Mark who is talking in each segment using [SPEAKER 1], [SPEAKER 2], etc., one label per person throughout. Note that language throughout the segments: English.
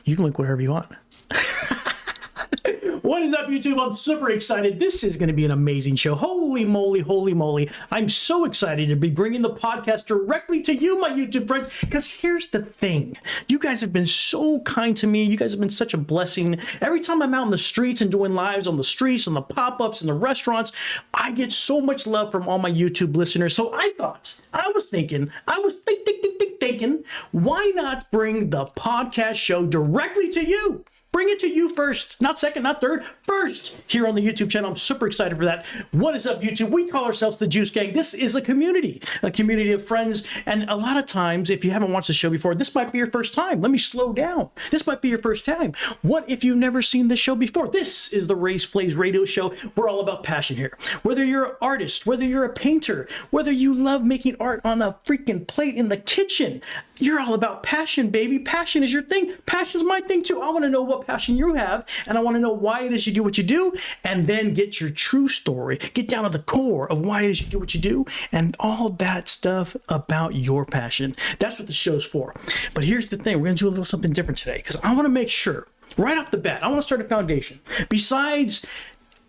[SPEAKER 1] You can link whatever you want. What is up, YouTube? I'm super excited. This is going to be an amazing show. Holy moly, holy moly. I'm so excited to be bringing the podcast directly to you, my YouTube friends, because here's the thing. You guys have been so kind to me. You guys have been such a blessing. Every time I'm out in the streets and doing lives on the streets, on the pop-ups, and the restaurants, I get so much love from all my YouTube listeners. So I was thinking, why not bring the podcast show directly to you? Bring it to you first, not second, not third, first here on the YouTube channel. I'm super excited for that. What is up, YouTube? We call ourselves the Juice Gang. This is a community of friends. And a lot of times, if you haven't watched the show before, this might be your first time. Let me slow down. This might be your first time. What if you've never seen this show before? This is the Race Plays Radio Show. We're all about passion here. Whether you're an artist, whether you're a painter, whether you love making art on a freaking plate in the kitchen, you're all about passion, baby. Passion is your thing. Passion is my thing too. I want to know what passion you have, and I want to know why it is you do what you do, and then get your true story. Get down to the core of why it is you do what you do, and all that stuff about your passion. That's what the show's for. But here's the thing. We're going to do a little something different today, because I want to make sure, right off the bat, I want to start a foundation. Besides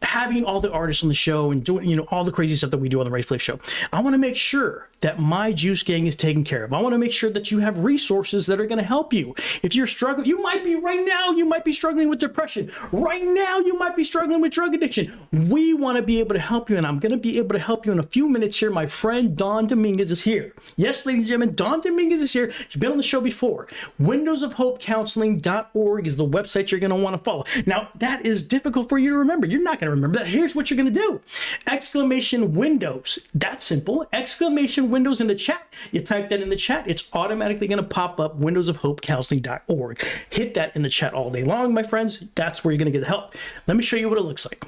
[SPEAKER 1] having all the artists on the show and doing, all the crazy stuff that we do on the Race Play Show, I want to make sure that my Juice Gang is taken care of. I want to make sure that you have resources that are going to help you. If you're struggling, you might be struggling with depression. Right now, you might be struggling with drug addiction. We want to be able to help you, and I'm going to be able to help you in a few minutes here. My friend Don Dominguez is here. Yes, ladies and gentlemen, Don Dominguez is here. She's been on the show before. windowsofhopecounseling.org is the website you're going to want to follow. Now, that is difficult for you to remember. You're not going to remember that. Here's what you're going to do. Exclamation Windows. That's simple. Exclamation Windows in the chat. You type that in the chat, it's automatically going to pop up, windowsofhopecounseling.org. Hit that in the chat all day long, my friends. That's where you're going to get help. Let me show you what it looks like.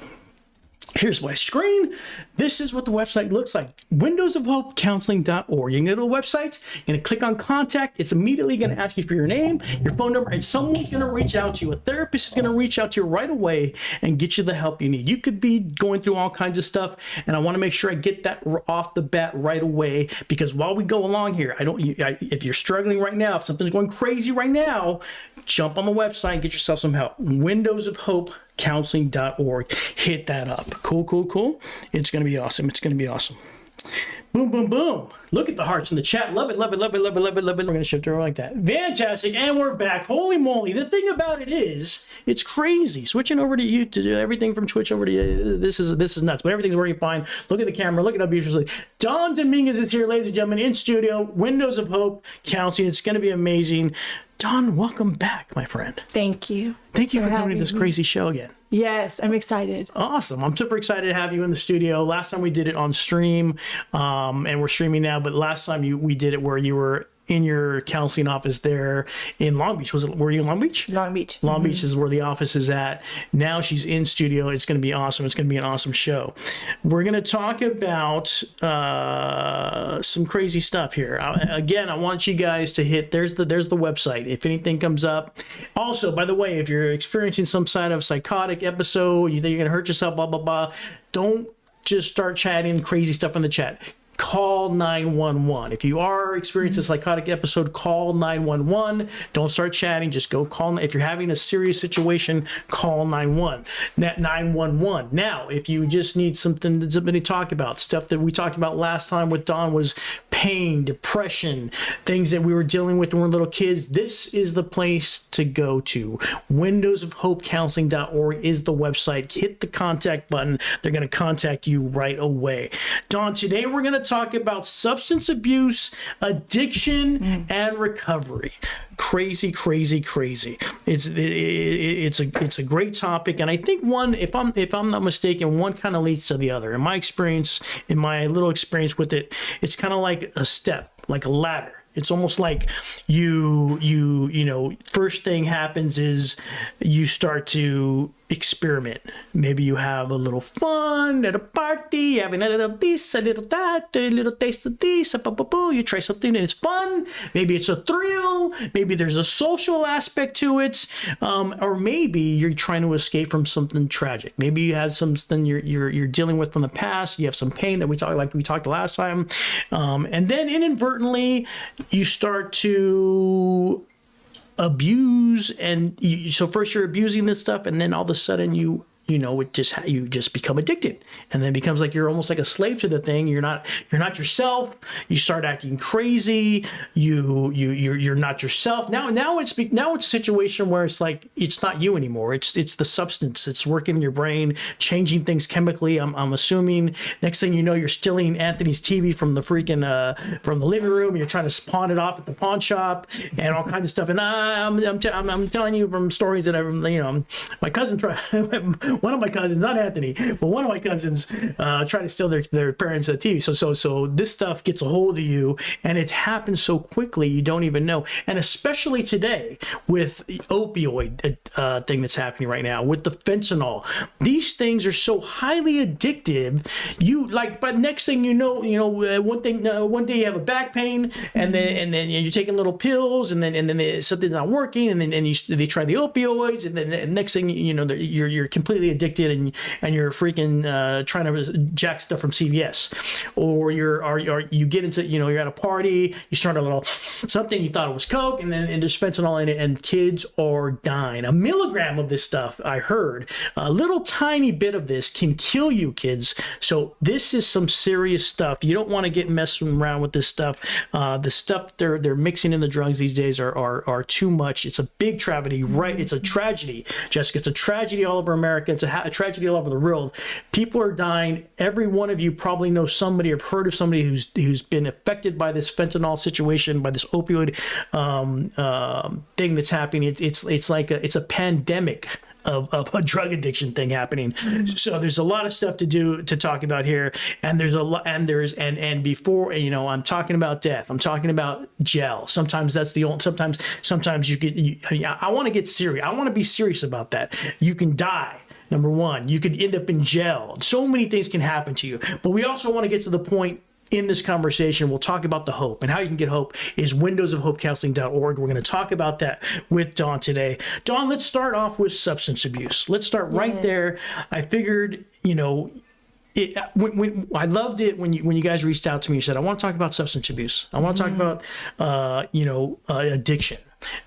[SPEAKER 1] Here's my screen. This is what the website looks like. windowsofhopecounseling.org. You can go to the website, you're going to click on contact. It's immediately going to ask you for your name, your phone number, and someone's going to reach out to you. A therapist is going to reach out to you right away and get you the help you need. You could be going through all kinds of stuff, and I want to make sure I get that off the bat right away, because while we go along here, if you're struggling right now, if something's going crazy right now, jump on the website and get yourself some help. windowsofhopecounseling.org. Hit that up. Cool. It's going to be awesome. Boom, boom, boom. Look at the hearts in the chat. Love it. We're going to shift over like that. Fantastic. And we're back. Holy moly. The thing about it is, it's crazy. Switching over to you to do everything from Twitch over to you. This is nuts, but everything's working fine. Look at the camera. Look at how beautifully. Don Dominguez is here, ladies and gentlemen, in studio. Windows of Hope Counseling. It's going to be amazing. Don, welcome back, my friend.
[SPEAKER 2] Thank you.
[SPEAKER 1] Thank you for coming to this crazy show again.
[SPEAKER 2] Yes, I'm excited.
[SPEAKER 1] Awesome. I'm super excited to have you in the studio. Last time we did it on stream, and we're streaming now, but last time we did it where you were in your counseling office there in Long Beach. Were you in Long Beach?
[SPEAKER 2] Long Beach.
[SPEAKER 1] Long Beach is where the office is at. Now she's in studio. It's going to be awesome. It's going to be an awesome show. We're going to talk about some crazy stuff here. Again, I want you guys to hit, there's the website. If anything comes up. Also, by the way, if you're experiencing some kind of psychotic episode, you think you're going to hurt yourself, blah, blah, blah, don't just start chatting crazy stuff in the chat. Call 911. If you are experiencing a psychotic episode, call 911. Don't start chatting. Just go call. If you're having a serious situation, call 911. Now, if you just need something to talk about, stuff that we talked about last time with Don was pain, depression, things that we were dealing with when we were little kids, this is the place to go to. windowsofhopecounseling.org is the website. Hit the contact button. They're going to contact you right away. Don, today we're going to talk about substance abuse, addiction, and recovery. Crazy. It's a great topic, and I think one, if I'm not mistaken, one kind of leads to the other. In my experience, in my little experience with it, it's kind of like a step, like a ladder. It's almost like you first thing happens is you start to experiment. Maybe you have a little fun at a party, having a little this, a little that, a little taste of this, you try something and it's fun. Maybe it's a thrill. Maybe there's a social aspect to it. Or maybe you're trying to escape from something tragic. Maybe you have something you're dealing with from the past. You have some pain that we talked last time. And then inadvertently you start to abuse, and so first you're abusing this stuff, and then all of a sudden you just become addicted, and then it becomes like you're almost like a slave to the thing. You're not yourself. You start acting crazy. You're not yourself. Now it's a situation where it's like it's not you anymore. It's the substance. It's working in your brain, changing things chemically. I'm assuming next thing you know, you're stealing Anthony's TV from the from the living room. You're trying to pawn it off at the pawn shop and all kinds of stuff. And I'm telling you from stories that my cousin tried. One of my cousins, not Anthony, but one of my cousins tried to steal their parents' TV. So this stuff gets a hold of you, and it happens so quickly you don't even know. And especially today with the opioid thing that's happening right now with the fentanyl, these things are so highly addictive. But next thing you know, one day you have a back pain, and then you're taking little pills, and then something's not working, and then they try the opioids, and then next thing you know, you're completely addicted, and you're freaking trying to jack stuff from CVS, or you get into, you're at a party, you start a little something, you thought it was Coke, and there's fentanyl in it, and kids are dying. A milligram of this stuff, I heard, a little tiny bit of this can kill you, kids. So this is some serious stuff. You don't want to get messing around with this stuff. The stuff they're mixing in the drugs these days are too much. It's a big tragedy, right? It's a tragedy, Jessica. It's a tragedy all over America. It's a tragedy all over the world. People are dying. Every one of you probably knows somebody or heard of somebody who's been affected by this fentanyl situation, by this opioid thing that's happening. It's like a pandemic of a drug addiction thing happening. So there's a lot of stuff to talk about here, and there's a lot, and before, I'm talking about death, I'm talking about jail. Sometimes that's the only, sometimes I want to get serious. I want to be serious about that. You can die. Number one, you could end up in jail. So many things can happen to you, but we also want to get to the point in this conversation. We'll talk about the hope, and how you can get hope is windowsofhopecounseling.org. We're going to talk about that with Dawn today. Dawn, let's start off with substance abuse. Let's start right there. I figured, I loved it when you guys reached out to me. You said, I want to talk about substance abuse. I want to talk about, addiction.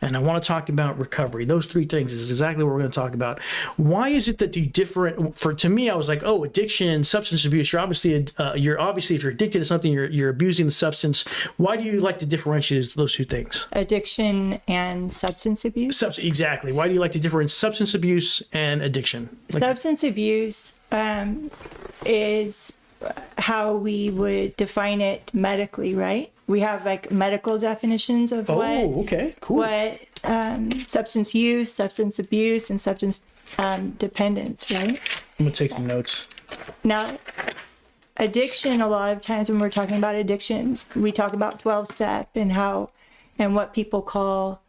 [SPEAKER 1] And I want to talk about recovery. Those three things is exactly what we're going to talk about. Why is it that to me, I was like, oh, addiction, substance abuse, you're obviously, if you're addicted to something, you're abusing the substance. Why do you like to differentiate those two things?
[SPEAKER 2] Addiction and substance abuse?
[SPEAKER 1] Exactly. Why do you like to differentiate substance abuse and addiction?
[SPEAKER 2] Substance abuse is how we would define it medically, right? We have like medical definitions of what substance use, substance abuse, and substance dependence, right?
[SPEAKER 1] I'm gonna take some notes.
[SPEAKER 2] Now, addiction, a lot of times when we're talking about addiction, we talk about 12-step and what people call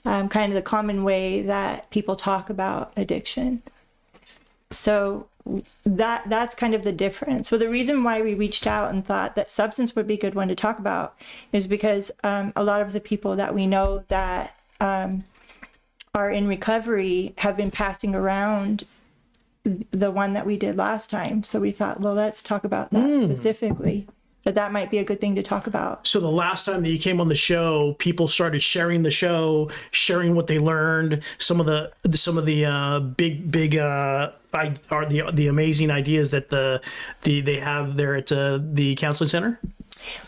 [SPEAKER 2] kind of the common way that people talk about addiction. So that's kind of the difference. So the reason why we reached out and thought that substance would be a good one to talk about is because a lot of the people that we know that are in recovery have been passing around the one that we did last time. So we thought, well, let's talk about that specifically. But that might be a good thing to talk about.
[SPEAKER 1] So the last time that you came on the show, people started sharing the show, sharing what they learned, some of the big are the amazing ideas that they have there at the counseling center.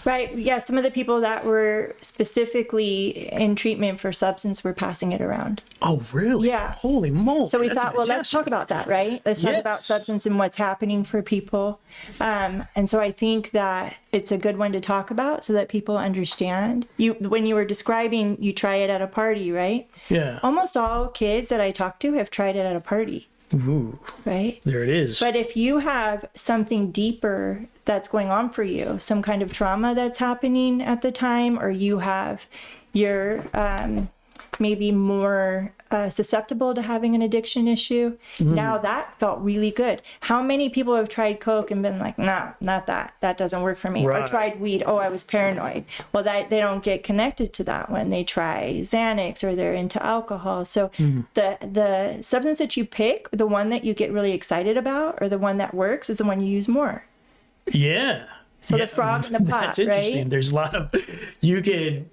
[SPEAKER 2] Right. Yeah. Some of the people that were specifically in treatment for substance were passing it around.
[SPEAKER 1] Oh, really?
[SPEAKER 2] Yeah.
[SPEAKER 1] Holy moly.
[SPEAKER 2] So we thought, well, let's talk about that, right? Let's talk about substance and what's happening for people. And so I think that it's a good one to talk about so that people understand. When you were describing, you try it at a party, right?
[SPEAKER 1] Yeah.
[SPEAKER 2] Almost all kids that I talk to have tried it at a party.
[SPEAKER 1] Ooh.
[SPEAKER 2] Right?
[SPEAKER 1] There it is.
[SPEAKER 2] But if you have something deeper that's going on for you, some kind of trauma that's happening at the time, or you're maybe more susceptible to having an addiction issue, now that felt really good. How many people have tried Coke and been like, nah, not that. That doesn't work for me.
[SPEAKER 1] Right.
[SPEAKER 2] Or tried weed. Oh, I was paranoid. Well, they don't get connected to that when they try Xanax or they're into alcohol. So the substance that you pick, the one that you get really excited about or the one that works is the one you use more.
[SPEAKER 1] Yeah.
[SPEAKER 2] So the frog in the pot,
[SPEAKER 1] That's interesting.
[SPEAKER 2] right?
[SPEAKER 1] There's a lot of, you could,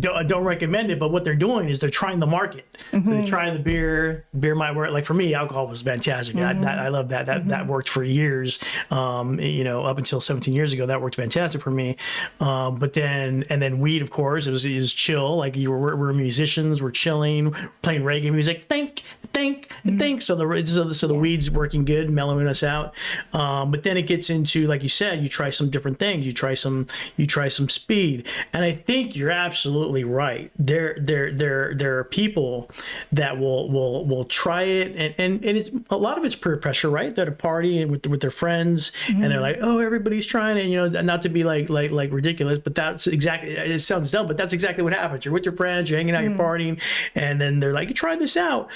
[SPEAKER 1] don't recommend it, but what they're doing is they're trying the market. So they're trying the beer. Beer might work. Like for me, alcohol was fantastic. I love that. That worked for years. Up until 17 years ago, that worked fantastic for me. But then weed, of course, it was chill. Like we're musicians, we're chilling, playing reggae music. Think. So the weed's working good, mellowing us out. But then it gets into, like you said, you try some different things. You try some speed, and I think you're absolutely right. There are people that will try it, and it's a lot of it's peer pressure, right? They're at a party and with their friends, and they're like, oh, everybody's trying it, not to be like ridiculous, but that's exactly, it sounds dumb, but that's exactly what happens. You're with your friends, you're hanging out, you're partying, and then they're like, try this out.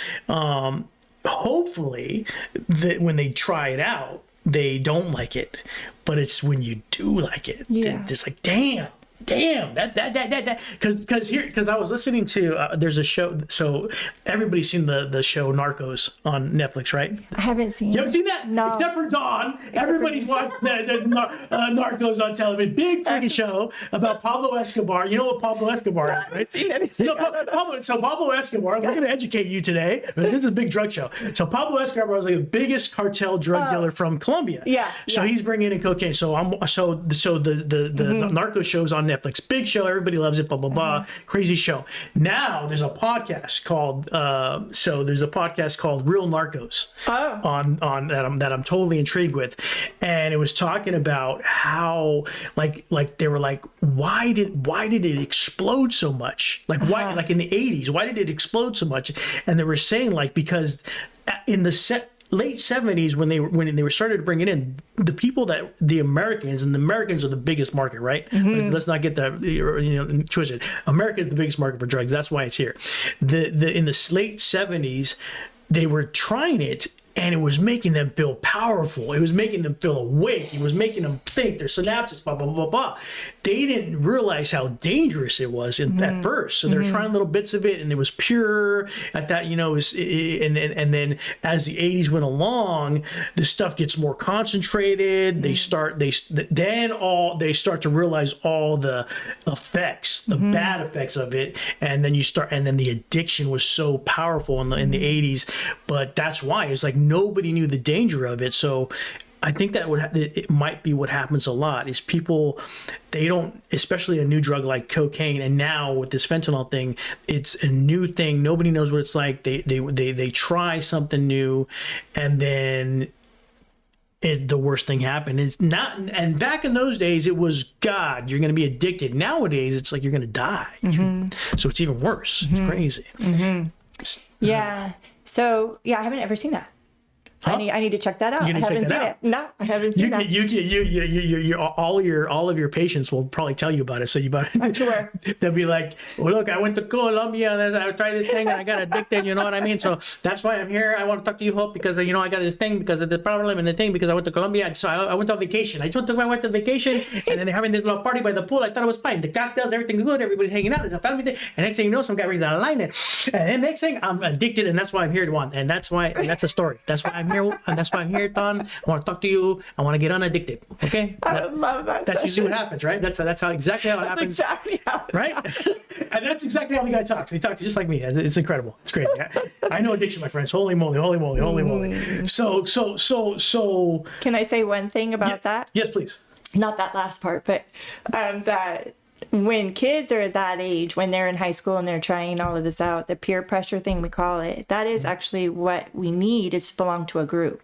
[SPEAKER 1] Hopefully that when they try it out, they don't like it, but it's when you do like it, it's like, damn, that because I was listening to there's a show, so everybody's seen the show Narcos on Netflix, right?
[SPEAKER 2] I haven't seen.
[SPEAKER 1] You haven't seen that?
[SPEAKER 2] No.
[SPEAKER 1] Except for Dawn, everybody's watched the Narcos on television. Big freaking show about Pablo Escobar. You know what Pablo Escobar is, right?
[SPEAKER 2] I haven't seen anything.
[SPEAKER 1] Pablo Escobar, I'm going to educate you today. This is a big drug show. So Pablo Escobar was like the biggest cartel drug dealer from Colombia.
[SPEAKER 2] Yeah.
[SPEAKER 1] So he's bringing in cocaine. So the Narcos show's on Netflix. Big show, everybody loves it, blah blah blah. Crazy show. Now there's a podcast called Real Narcos on that I'm totally intrigued with. And it was talking about how like they were like, why did it explode so much? Like why, like in the 80s, why did it explode so much? And they were saying like, because in the late 70s when they were started to bring it in, the Americans are the biggest market, right? Let's not get that twisted. America is the biggest market for drugs. That's why it's here. In the late 70s, they were trying it, and it was making them feel powerful. It was making them feel awake. It was making them think, their synapses, blah, blah, blah, blah. They didn't realize how dangerous it was at first. So they were trying little bits of it, and it was pure at that, and then as the 80s went along, the stuff gets more concentrated. They start to realize all the effects, the bad effects of it. And then the addiction was so powerful in the 80s. But that's why it's like, nobody knew the danger of it. So I think that it might be what happens a lot is people, they don't, especially a new drug like cocaine, and now with this fentanyl thing, it's a new thing. Nobody knows what it's like. They try something new, and then the worst thing happened. It's not, and back in those days, it was, God, you're going to be addicted. Nowadays, it's like you're going to die. So it's even worse. It's crazy.
[SPEAKER 2] Yeah. So I haven't ever seen that. Huh? I need to check that out. I haven't seen it. No, I haven't seen that.
[SPEAKER 1] You all of your patients will probably tell you about it. So
[SPEAKER 2] I'm sure.
[SPEAKER 1] They'll be like, well, look, I went to Colombia and I tried this thing and I got addicted. You know what I mean? So that's why I'm here. I want to talk to you, Hope, because I got this thing because of the problem and the thing because I went to Colombia. So I went on vacation. I went to vacation, and then they're having this little party by the pool. I thought it was fine. The cocktails, everything's good. Everybody's hanging out. It's a family thing. And next thing you know, some guy brings out a line, and then next thing, I'm addicted, and that's why I'm here to want. And that's a story. That's why I'm here. And that's why I'm here, Don. I want to talk to you. I want to get unaddicted. Okay?
[SPEAKER 2] I love that.
[SPEAKER 1] That's usually what happens, right? That's exactly how it happens.
[SPEAKER 2] That's exactly how it
[SPEAKER 1] right? And that's exactly how the guy talks. He talks just like me. It's incredible. It's crazy. I know addiction, my friends. Holy moly, holy moly, holy moly. So.
[SPEAKER 2] Can I say one thing about that?
[SPEAKER 1] Yes, please.
[SPEAKER 2] Not that last part, but that when kids are that age, when they're in high school and they're trying all of this out, the peer pressure thing we call it, that is actually what we need, is to belong to a group.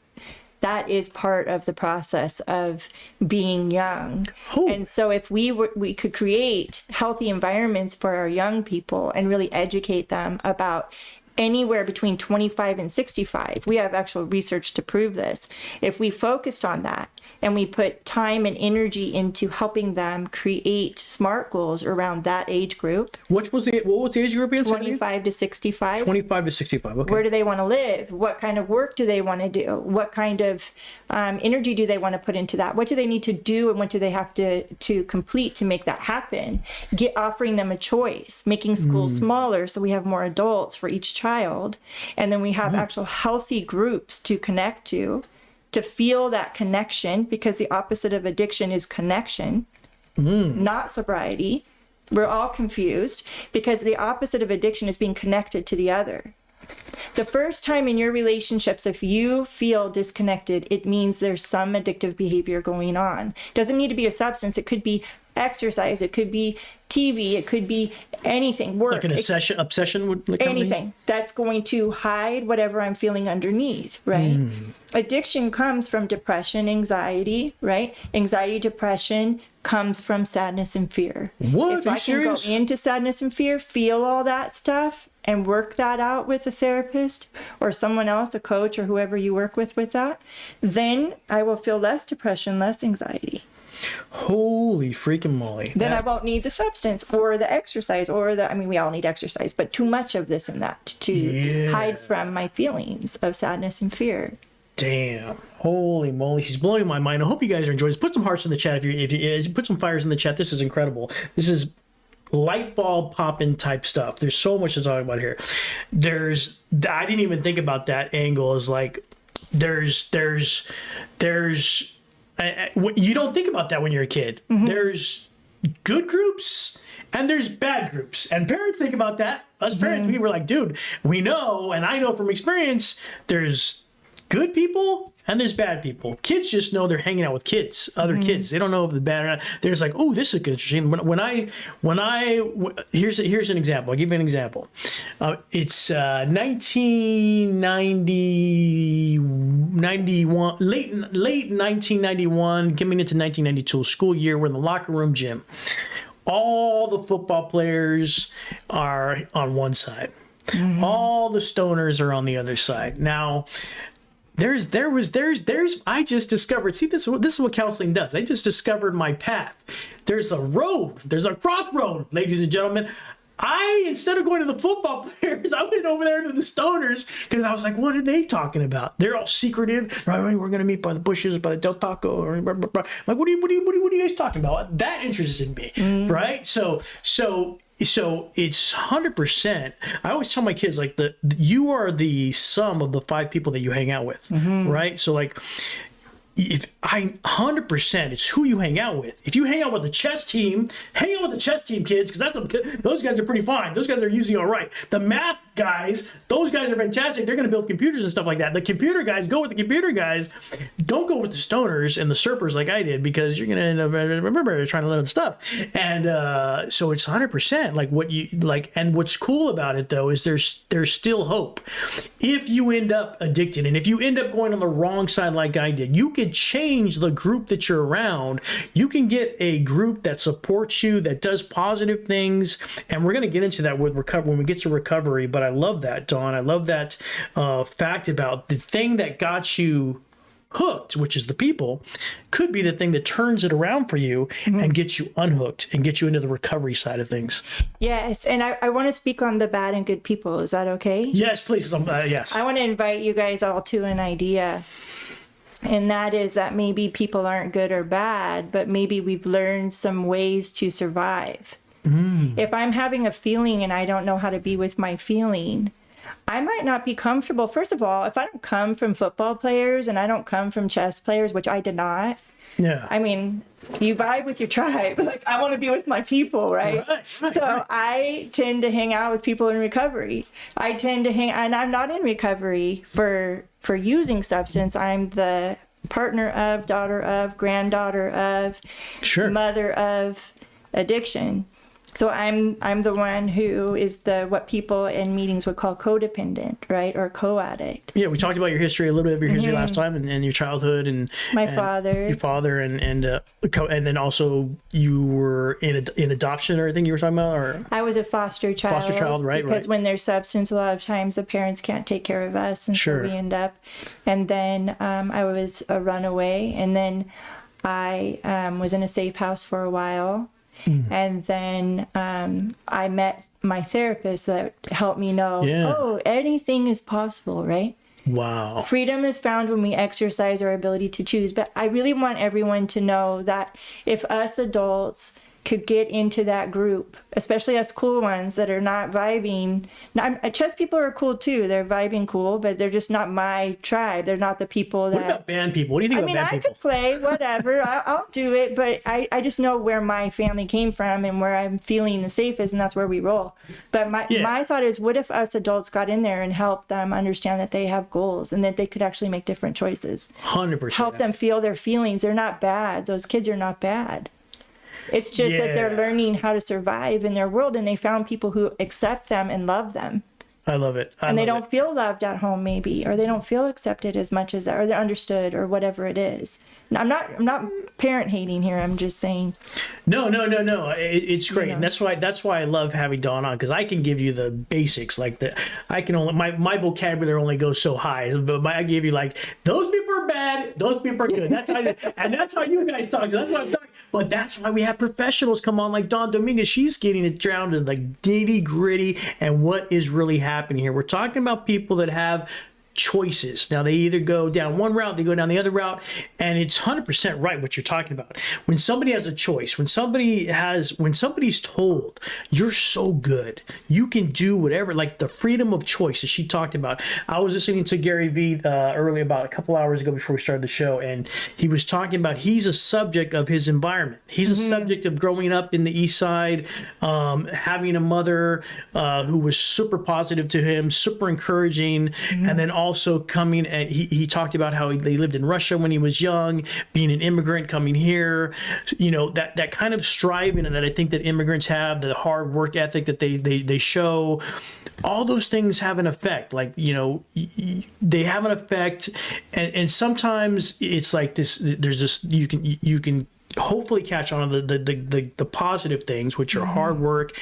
[SPEAKER 2] That is part of the process of being young. Oh. And so if we could create healthy environments for our young people and really educate them about anywhere between 25 and 65. We have actual research to prove this. If we focused on that and we put time and energy into helping them create SMART goals around that age group.
[SPEAKER 1] What was the age group again?
[SPEAKER 2] 25 to 65.
[SPEAKER 1] 25 to 65, okay.
[SPEAKER 2] Where do they want to live? What kind of work do they want to do? What kind of energy do they want to put into that? What do they need to do, and what do they have to complete to make that happen? Offering them a choice, making schools smaller so we have more adults for each child, and then we have actual healthy groups to connect to. to feel that connection, because the opposite of addiction is connection, not sobriety. We're all confused because the opposite of addiction is being connected to the other. The first time in your relationships, if you feel disconnected, it means there's some addictive behavior going on. Doesn't need to be a substance. It could be exercise. It could be TV. It could be anything. Work.
[SPEAKER 1] Like an obsession would like
[SPEAKER 2] anything that's going to hide whatever I'm feeling underneath, right? Addiction comes from depression, anxiety, right? Anxiety, depression comes from sadness and fear.
[SPEAKER 1] What?
[SPEAKER 2] If
[SPEAKER 1] Are
[SPEAKER 2] I
[SPEAKER 1] you
[SPEAKER 2] can go
[SPEAKER 1] serious?
[SPEAKER 2] into sadness and fear, feel all that stuff, and work that out with a therapist or someone else, a coach or whoever you work with that, then I will feel less depression, less anxiety.
[SPEAKER 1] Holy freaking moly.
[SPEAKER 2] Then I won't need the substance or the exercise or the, I mean, we all need exercise, but too much of this and that to hide from my feelings of sadness and fear.
[SPEAKER 1] Damn. Holy moly. She's blowing my mind. I hope you guys are enjoying this. Put some hearts in the chat if you put some fires in the chat. This is incredible. This is light bulb popping type stuff. There's so much to talk about here. I didn't even think about that angle, is like there's you don't think about that when you're a kid. There's good groups and there's bad groups, and parents think about that. Us parents, we were like, dude, we know, and I know from experience, there's good people and there's bad people. Kids just know they're hanging out with kids, other kids. They don't know if the bad or not. They're just like, oh, this is interesting. Here's an example. I'll give you an example. It's 1991, late 1991, coming into 1992 school year. We're in the locker room gym. All the football players are on one side. All the stoners are on the other side. Now, I just discovered, see, this is what counseling does. I just discovered my path. There's a road, there's a crossroad, ladies and gentlemen. Instead of going to the football players, I went over there to the stoners, because I was like, what are they talking about? They're all secretive. Right, we're going to meet by the bushes, by the Del Taco. Or blah, blah, blah. Like, what are you guys talking about? That interested me, right? So it's 100%. I always tell my kids, like, you are the sum of the 5 people that you hang out with, right? So, like, if 100%, it's who you hang out with. If you hang out with the chess team, hang out with the chess team, kids, because those guys are pretty fine. Those guys are usually all right. The math guys, those guys are fantastic. They're going to build computers and stuff like that. The computer guys, go with the computer guys. Don't go with the stoners and the surfers like I did, because you're going to end up, remember, trying to learn stuff. And so it's 100%. Like, what you like, and what's cool about it though is there's still hope. If you end up addicted, and if you end up going on the wrong side like I did, you can change the group that you're around. You can get a group that supports you, that does positive things, and we're going to get into that with recovery when we get to recovery. But I love that, Dawn. I love that fact about the thing that got you hooked, which is the people, could be the thing that turns it around for you and gets you unhooked and get you into the recovery side of things.
[SPEAKER 2] Yes, and I want to speak on the bad and good people. Is that okay?
[SPEAKER 1] Yes, please. Yes.
[SPEAKER 2] I want to invite you guys all to an idea. And that is that maybe people aren't good or bad, but maybe we've learned some ways to survive. If I'm having a feeling and I don't know how to be with my feeling, I might not be comfortable. First of all, if I don't come from football players and I don't come from chess players, which I did not.
[SPEAKER 1] Yeah.
[SPEAKER 2] I mean, you vibe with your tribe. Like, I want to be with my people, right? So I tend to hang out with people in recovery. And I'm not in recovery for using substance. I'm the partner of, daughter of, granddaughter of, mother of addiction. So I'm the one who is what people in meetings would call codependent, right? Or co-addict.
[SPEAKER 1] Yeah, we talked about your history, a little bit of your history last time, and your childhood, and
[SPEAKER 2] your father,
[SPEAKER 1] and then also you were in adoption or anything you were talking about, or
[SPEAKER 2] I was a foster child,
[SPEAKER 1] right?
[SPEAKER 2] Because when there's substance, a lot of times the parents can't take care of us, and so we end up. And then I was a runaway, and then I was in a safe house for a while. And then I met my therapist that helped me know, anything is possible, right?
[SPEAKER 1] Wow.
[SPEAKER 2] Freedom is found when we exercise our ability to choose. But I really want everyone to know that if us adults could get into that group, especially us cool ones that are not vibing. Now, chess people are cool too. They're vibing cool, but they're just not my tribe. They're not the people that.
[SPEAKER 1] What about band people? What do you think about band
[SPEAKER 2] I
[SPEAKER 1] people?
[SPEAKER 2] could play, whatever. I'll do it, but I just know where my family came from and where I'm feeling the safest, and that's where we roll. But my thought is, what if us adults got in there and helped them understand that they have goals and that they could actually make different choices?
[SPEAKER 1] 100%.
[SPEAKER 2] Help them feel their feelings. They're not bad. Those kids are not bad. It's just that they're learning how to survive in their world, and they found people who accept them and love them.
[SPEAKER 1] I love it.
[SPEAKER 2] And they don't feel loved at home, maybe, or they don't feel accepted as much as that, or they're understood, or whatever it is. I'm not parent hating here. I'm just saying.
[SPEAKER 1] No. It's great, and that's why I love having Dawn on, because I can give you the basics. Like I can only my vocabulary only goes so high, but I give you like those people are bad, those people are good. That's how, and that's how you guys talk. So that's what I'm talking. But that's why we have professionals come on, like Dawn Dominguez. She's getting it down to like nitty gritty and what is really happening here. We're talking about people that have choices. Now they either go down one route, they go down the other route, and it's 100% right what you're talking about. When somebody has a choice, when somebody's told you're so good, you can do whatever, like the freedom of choice that she talked about. I was listening to Gary Vee early about a couple hours ago before we started the show, and he was talking about he's a subject of his environment. He's a subject of growing up in the East Side, having a mother who was super positive to him, super encouraging, and then also coming, and he talked about how they lived in Russia when he was young, being an immigrant coming here, that kind of striving and that I think that immigrants have, the hard work ethic that they show. All those things have an effect, like, they have an effect, and sometimes it's like this, there's this, you can hopefully catch on to the positive things, which are hard work,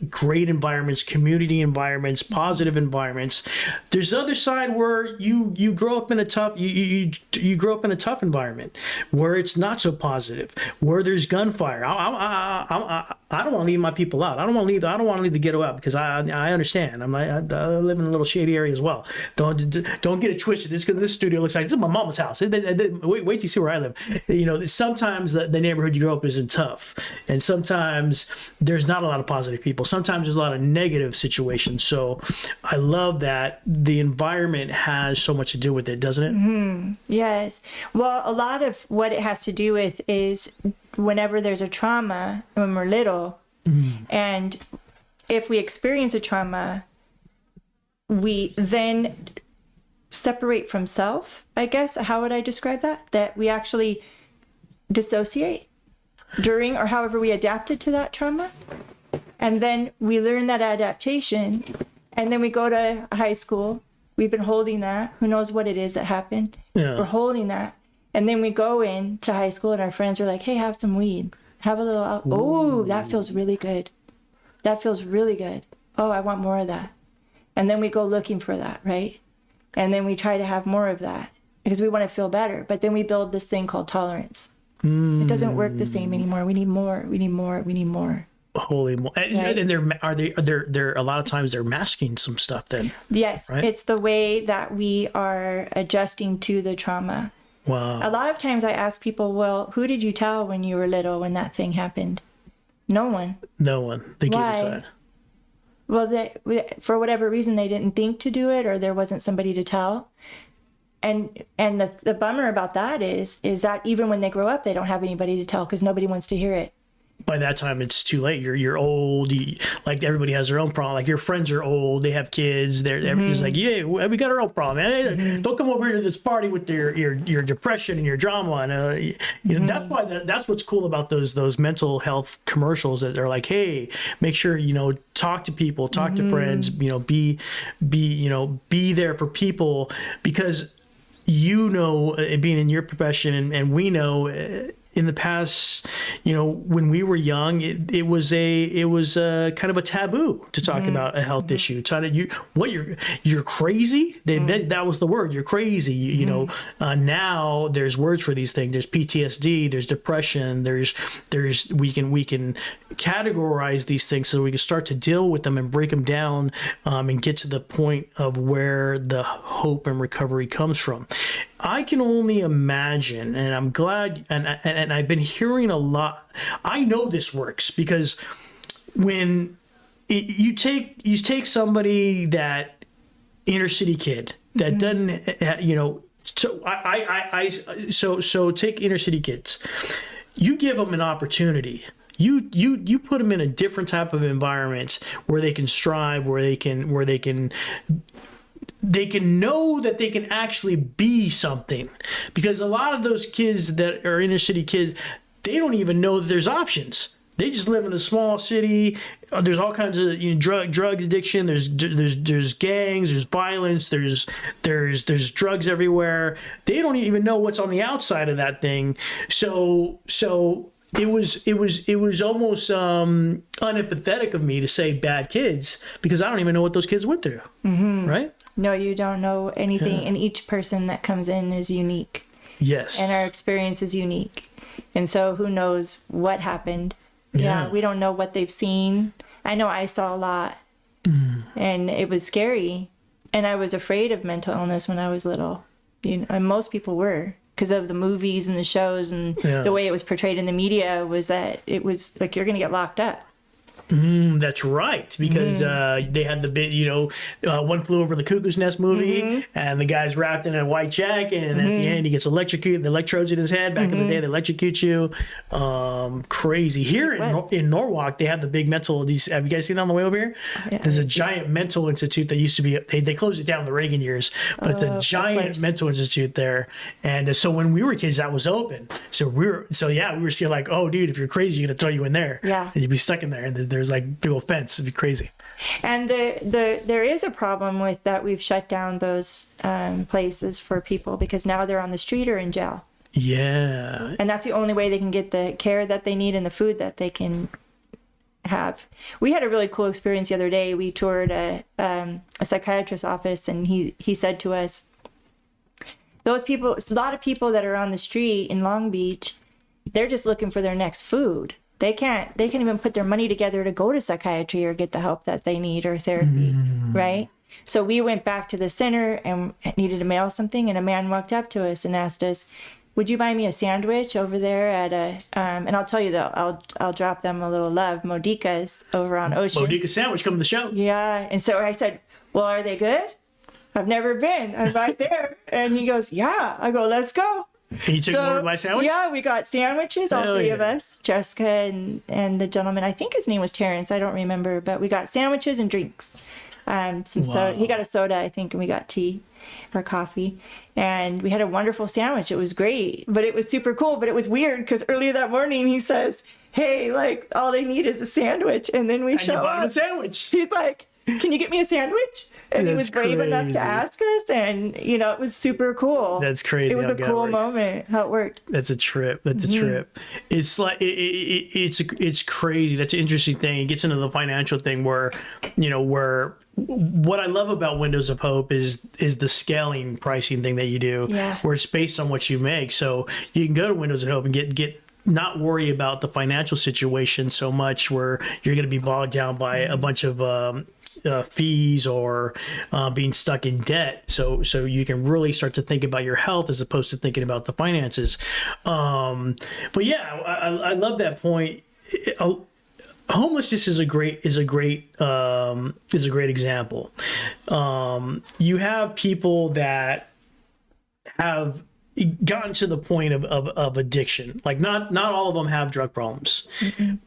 [SPEAKER 1] great environments, community environments, positive environments. There's the other side where you grow up in a tough you grow up in a tough environment where it's not so positive, where there's gunfire. I don't want to leave my people out. I don't want to leave the ghetto out, because I understand. I live in a little shady area as well. Don't get it twisted. This studio looks like this is my mama's house. Wait till you see where I live. Sometimes the neighborhood you grow up isn't tough, and sometimes there's not a lot of positive people. Sometimes there's a lot of negative situations. So I love that the environment has so much to do with it, doesn't it? Mm-hmm.
[SPEAKER 2] Yes. Well, a lot of what it has to do with is whenever there's a trauma when we're little, and if we experience a trauma, we then separate from self, I guess. How would I describe that? That we actually dissociate during, or however we adapted to that trauma, and then we learn that adaptation, and then we go to high school, we've been holding that, who knows what it is that happened, we're holding that, and then we go into high school and our friends are like, hey, have some weed, have a little oh, that feels really good, oh, I want more of that. And then we go looking for that, right? And then we try to have more of that because we want to feel better, but then we build this thing called tolerance. It doesn't work the same anymore. We need more.
[SPEAKER 1] Holy mo-
[SPEAKER 2] Right.
[SPEAKER 1] And they're a lot of times they're masking some stuff then.
[SPEAKER 2] Yes,
[SPEAKER 1] right?
[SPEAKER 2] It's the way that we are adjusting to the trauma.
[SPEAKER 1] Wow.
[SPEAKER 2] A lot of times I ask people, well, who did you tell when you were little when that thing happened? No one.
[SPEAKER 1] They keep aside.
[SPEAKER 2] Well, for whatever reason, they didn't think to do it, or there wasn't somebody to tell. And the bummer about that is that even when they grow up, they don't have anybody to tell because nobody wants to hear it.
[SPEAKER 1] By that time, it's too late. You're old. Like everybody has their own problem. Like your friends are old. They have kids. Everybody's like, yeah, we got our own problem. Hey, don't come over here to this party with your depression and your drama. And that's what's cool about those mental health commercials, that they're like, hey, make sure talk to people, talk to friends. Be there for people, because being in your profession, and we know in the past, when we were young, it was kind of a taboo to talk about a health issue. You're crazy. That was the word. You're crazy. Now there's words for these things. There's PTSD. There's depression. We can categorize these things so we can start to deal with them and break them down, and get to the point of where the hope and recovery comes from. I can only imagine, and I'm glad, and I've been hearing a lot. I know this works because when you take somebody, that inner city kid that doesn't, so take inner city kids. You give them an opportunity. You put them in a different type of environment where they can strive, where they can know that they can actually be something. Because a lot of those kids that are inner city kids, they don't even know that there's options. They just live in a small city. There's all kinds of drug addiction. There's gangs. There's violence. There's drugs everywhere. They don't even know what's on the outside of that thing. So it was almost unempathetic of me to say bad kids, because I don't even know what those kids went through. Right?
[SPEAKER 2] No, you don't know anything, and each person that comes in is unique.
[SPEAKER 1] Yes.
[SPEAKER 2] And our experience is unique. And so who knows what happened? Yeah, we don't know what they've seen. I know I saw a lot, and it was scary. And I was afraid of mental illness when I was little. And most people were, because of the movies and the shows and the way it was portrayed in the media, was that it was like, you're going to get locked up.
[SPEAKER 1] That's right, because they had the bit, One Flew Over the Cuckoo's Nest movie, and the guy's wrapped in a white jacket, and at the end he gets electrocuted, the electrodes in his head. Back in the day, they electrocute you. Crazy. Here in Norwalk, they have the big mental. Have you guys seen that on the way over here? Yeah, there's a giant mental institute that used to be. They closed it down in the Reagan years, but it's a giant mental institute there. And so when we were kids, that was open. So we were seeing like, oh, dude, if you're crazy, you're gonna throw you in there.
[SPEAKER 2] Yeah,
[SPEAKER 1] and you'd be stuck in there, and there's like big old fence. It'd be crazy.
[SPEAKER 2] And there is a problem with that. We've shut down those places for people because now they're on the street or in jail.
[SPEAKER 1] Yeah.
[SPEAKER 2] And that's the only way they can get the care that they need and the food that they can have. We had a really cool experience the other day. We toured a psychiatrist's office, and he said to us, those people, a lot of people that are on the street in Long Beach, they're just looking for their next food. They can't even put their money together to go to psychiatry or get the help that they need or therapy, right? So we went back to the center and needed to mail something, and a man walked up to us and asked us, would you buy me a sandwich over there at and I'll tell you though, I'll drop them a little love, Modica's over on Ocean.
[SPEAKER 1] Modica sandwich, come to the show.
[SPEAKER 2] Yeah, and so I said, well, are they good? I've never been. I'm right there. And he goes, yeah. I go, let's go.
[SPEAKER 1] And you took more of my sandwich?
[SPEAKER 2] Yeah, we got sandwiches, all three of us, Jessica and the gentleman, I think his name was Terrence, I don't remember, but we got sandwiches and drinks. Soda. He got a soda, I think, and we got tea or coffee. And we had a wonderful sandwich. It was great, but it was super cool. But it was weird because earlier that morning he says, hey, like, all they need is a sandwich. And then we show up.
[SPEAKER 1] And you bought a sandwich.
[SPEAKER 2] He's like, can you get me a sandwich? And he was brave enough to ask us, and it was super cool.
[SPEAKER 1] That's crazy.
[SPEAKER 2] It was a cool moment how it worked.
[SPEAKER 1] That's a trip. That's a trip. It's like it's crazy. That's an interesting thing. It gets into the financial thing where what I love about Windows of Hope is the scaling pricing thing that you do, where it's based on what you make. So you can go to Windows of Hope and get not worry about the financial situation so much where you're going to be bogged down by a bunch of fees or being stuck in debt. So you can really start to think about your health as opposed to thinking about the finances. But yeah, I love that point. Homelessness is a great example. You have people that have gotten to the point of addiction. Like not all of them have drug problems.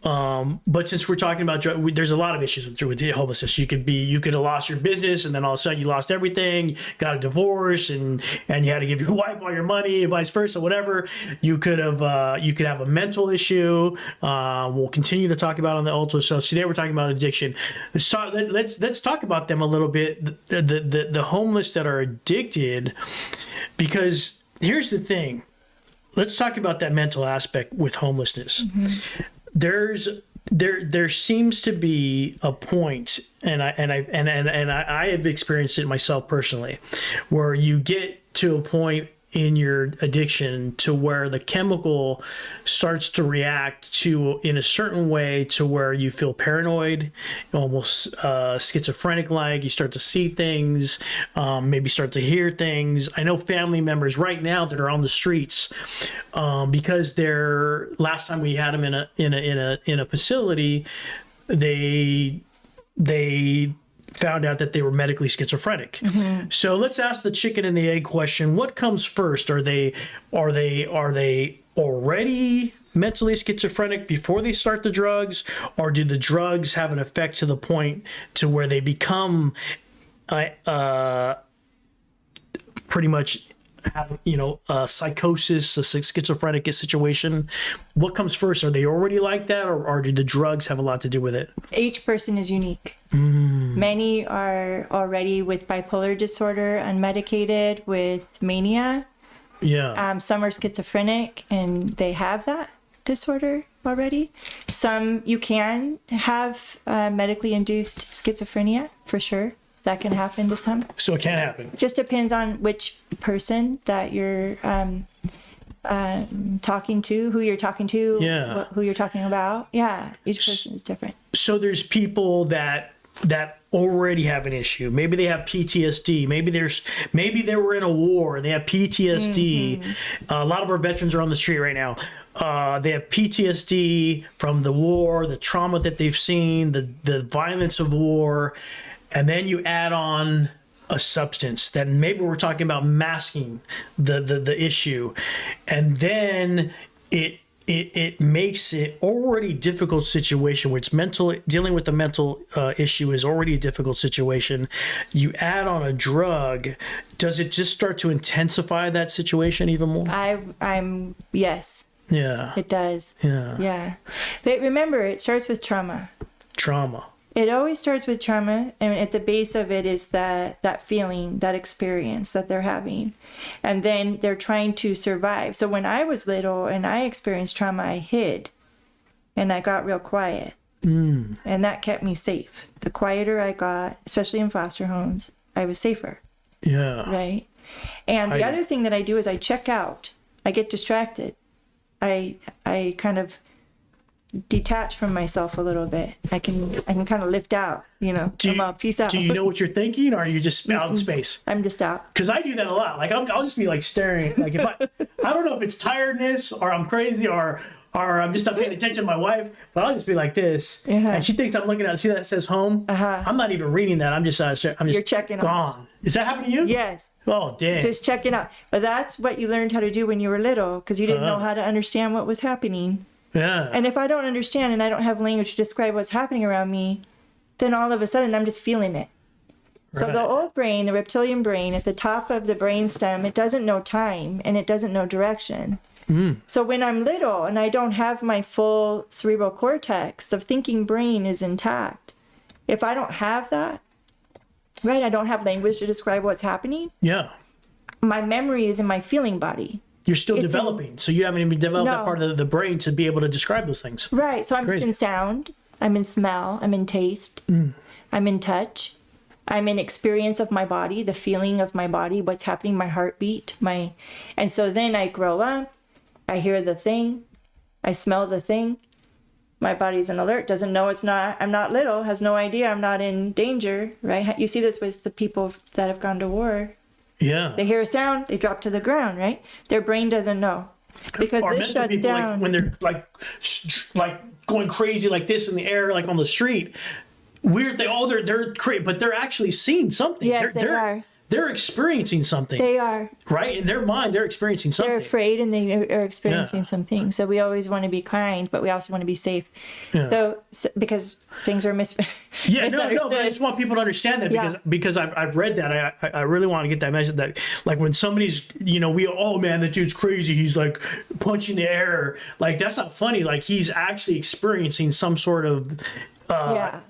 [SPEAKER 1] But since we're talking about there's a lot of issues with homelessness. You could have lost your business, and then all of a sudden you lost everything, got a divorce, and you had to give your wife all your money, and vice versa, whatever. You could have a mental issue. We'll continue to talk about on the ultra. So today we're talking about addiction. Let's talk about them a little bit. The homeless that are addicted, because here's the thing. Let's talk about that mental aspect with homelessness. There seems to be a point, and I have experienced it myself personally, where you get to a point in your addiction to where the chemical starts to react to in a certain way to where you feel paranoid, almost schizophrenic like. You start to see things, maybe start to hear things. I know family members right now that are on the streets because they're last time we had them in a facility, they found out that they were medically schizophrenic. Mm-hmm. So let's ask the chicken and the egg question. What comes first? Are they already mentally schizophrenic before they start the drugs, or do the drugs have an effect to the point to where they become pretty much have psychosis, a schizophrenic situation? What comes first? Are they already like that, or do the drugs have a lot to do with it?
[SPEAKER 2] Each person is unique. Many are already with bipolar disorder, unmedicated, with mania.
[SPEAKER 1] Yeah.
[SPEAKER 2] Some are schizophrenic and they have that disorder already. Some you can have medically induced schizophrenia for sure. That can happen to some.
[SPEAKER 1] So it can happen.
[SPEAKER 2] Just depends on which person that you're talking to, who you're talking to,
[SPEAKER 1] yeah.
[SPEAKER 2] Who you're talking about. Yeah, each person is different. So
[SPEAKER 1] there's people that already have an issue. Maybe they have PTSD. Maybe they were in a war and they have PTSD. Mm-hmm. A lot of our veterans are on the street right now. They have PTSD from the war, the trauma that they've seen, the violence of war. And then you add on a substance that maybe we're talking about masking the issue. And then it makes it already difficult situation where it's dealing with the mental issue is already a difficult situation. You add on a drug, does it just start to intensify that situation even more?
[SPEAKER 2] I'm yes.
[SPEAKER 1] Yeah.
[SPEAKER 2] It does.
[SPEAKER 1] Yeah.
[SPEAKER 2] Yeah. But remember, it starts with trauma. It always starts with trauma, and at the base of it is that feeling, that experience that they're having. And then they're trying to survive. So when I was little and I experienced trauma, I hid and I got real quiet. And that kept me safe. The quieter I got, especially in foster homes, I was safer.
[SPEAKER 1] Yeah.
[SPEAKER 2] Right? And the other thing that I do is I check out. I get distracted. I kind of detach from myself a little bit. I can kind of lift out, peace out.
[SPEAKER 1] Do you know what you're thinking, or are you just out in space?
[SPEAKER 2] I'm just out.
[SPEAKER 1] Because I do that a lot. Like I'll just be like staring. Like if I don't know if it's tiredness or I'm crazy or I'm just not paying attention to my wife, but I'll just be like this, and she thinks I'm looking at. See that says home? I'm not even reading that. I'm just
[SPEAKER 2] You're checking
[SPEAKER 1] gone. Out. Is that happening to you?
[SPEAKER 2] Yes.
[SPEAKER 1] Oh, damn.
[SPEAKER 2] Just checking out. But that's what you learned how to do when you were little, because you didn't know how to understand what was happening.
[SPEAKER 1] Yeah.
[SPEAKER 2] And if I don't understand and I don't have language to describe what's happening around me, then all of a sudden I'm just feeling it. So the old brain, the reptilian brain, at the top of the brainstem, it doesn't know time and it doesn't know direction. So when I'm little and I don't have my full cerebral cortex, the thinking brain is intact. If I don't have that, right, I don't have language to describe what's happening.
[SPEAKER 1] Yeah.
[SPEAKER 2] My memory is in my feeling body.
[SPEAKER 1] You're still developing, so you haven't even developed that part of the brain to be able to describe those things.
[SPEAKER 2] Right, so I'm just in sound, I'm in smell, I'm in taste, I'm in touch, I'm in experience of my body, the feeling of my body, what's happening, my heartbeat, and so then I grow up, I hear the thing, I smell the thing, my body's an alert, doesn't know I'm not little, has no idea I'm not in danger, right? You see this with the people that have gone to war.
[SPEAKER 1] Yeah.
[SPEAKER 2] They hear a sound, they drop to the ground, right? Their brain doesn't know. Because this shuts people, down.
[SPEAKER 1] Like, when they're like going crazy like this in the air, like on the street, weird, they're crazy, but they're actually seeing something.
[SPEAKER 2] Yes, they are.
[SPEAKER 1] They're experiencing something.
[SPEAKER 2] They are.
[SPEAKER 1] Right? In their mind, they're experiencing something.
[SPEAKER 2] They're afraid and they are experiencing something. So we always want to be kind, but we also want to be safe. Yeah. So because things are misunderstood.
[SPEAKER 1] No, but I just want people to understand that because I've read that. I really want to get that message that, like, when somebody's, that dude's crazy. He's like punching the air. Like, that's not funny. Like, he's actually experiencing some sort of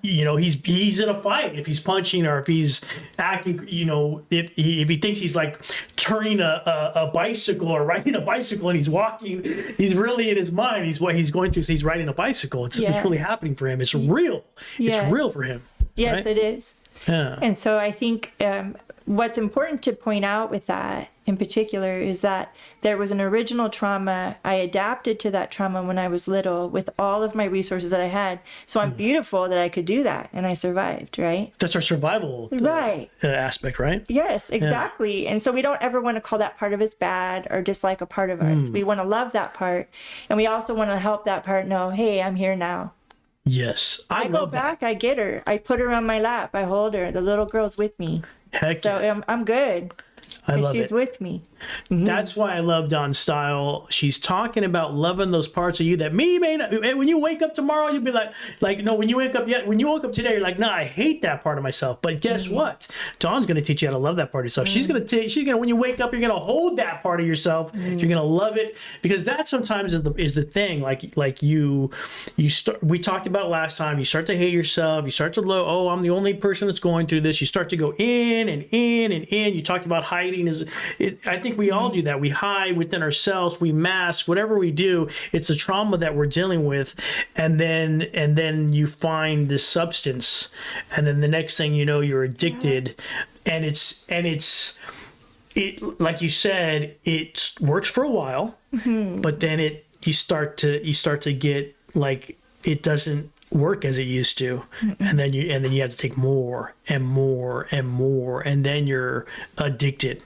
[SPEAKER 1] he's in a fight. If he's punching or if he's acting, if he thinks he's like turning a bicycle or riding a bicycle and he's walking, he's really in his mind. What he's going through is he's riding a bicycle. It's really happening for him. It's real. It's real for him.
[SPEAKER 2] Yes,
[SPEAKER 1] right?
[SPEAKER 2] it is.
[SPEAKER 1] Yeah.
[SPEAKER 2] And so I think what's important to point out with that in particular is that there was an original trauma. I adapted to that trauma when I was little with all of my resources that I had. So I'm beautiful that I could do that, and I survived, right?
[SPEAKER 1] That's our survival
[SPEAKER 2] Right.
[SPEAKER 1] Aspect, right?
[SPEAKER 2] Yes, exactly. And so we don't ever want to call that part of us bad or dislike a part of us. We want to love that part. And we also want to help that part know, hey, I'm here now.
[SPEAKER 1] Yes.
[SPEAKER 2] I go back, I get her. I put her on my lap. I hold her. The little girl's with me.
[SPEAKER 1] Heck
[SPEAKER 2] So
[SPEAKER 1] yeah.
[SPEAKER 2] I'm good.
[SPEAKER 1] I love
[SPEAKER 2] She's
[SPEAKER 1] it.
[SPEAKER 2] with me.
[SPEAKER 1] That's why I love Dawn's style. She's talking about loving those parts of you that me may not. When you wake up tomorrow, you'll be like, no. When you wake up today, you're like, no, I hate that part of myself. But guess what? Dawn's going to teach you how to love that part of yourself. She's going to. When you wake up, you're going to hold that part of yourself. You're going to love it, because that sometimes is the thing. Like you start. We talked about last time. You start to hate yourself. You start to low. Oh, I'm the only person that's going through this. You start to go in and in and in. You talked about hiding. I think we all do that. We hide within ourselves. We mask whatever we do. It's the trauma that we're dealing with, and then you find this substance, and then the next thing you know, you're addicted, and it's like you said, it works for a while, but then you start to get like it doesn't work as it used to, and then you have to take more and more and more, and then you're addicted.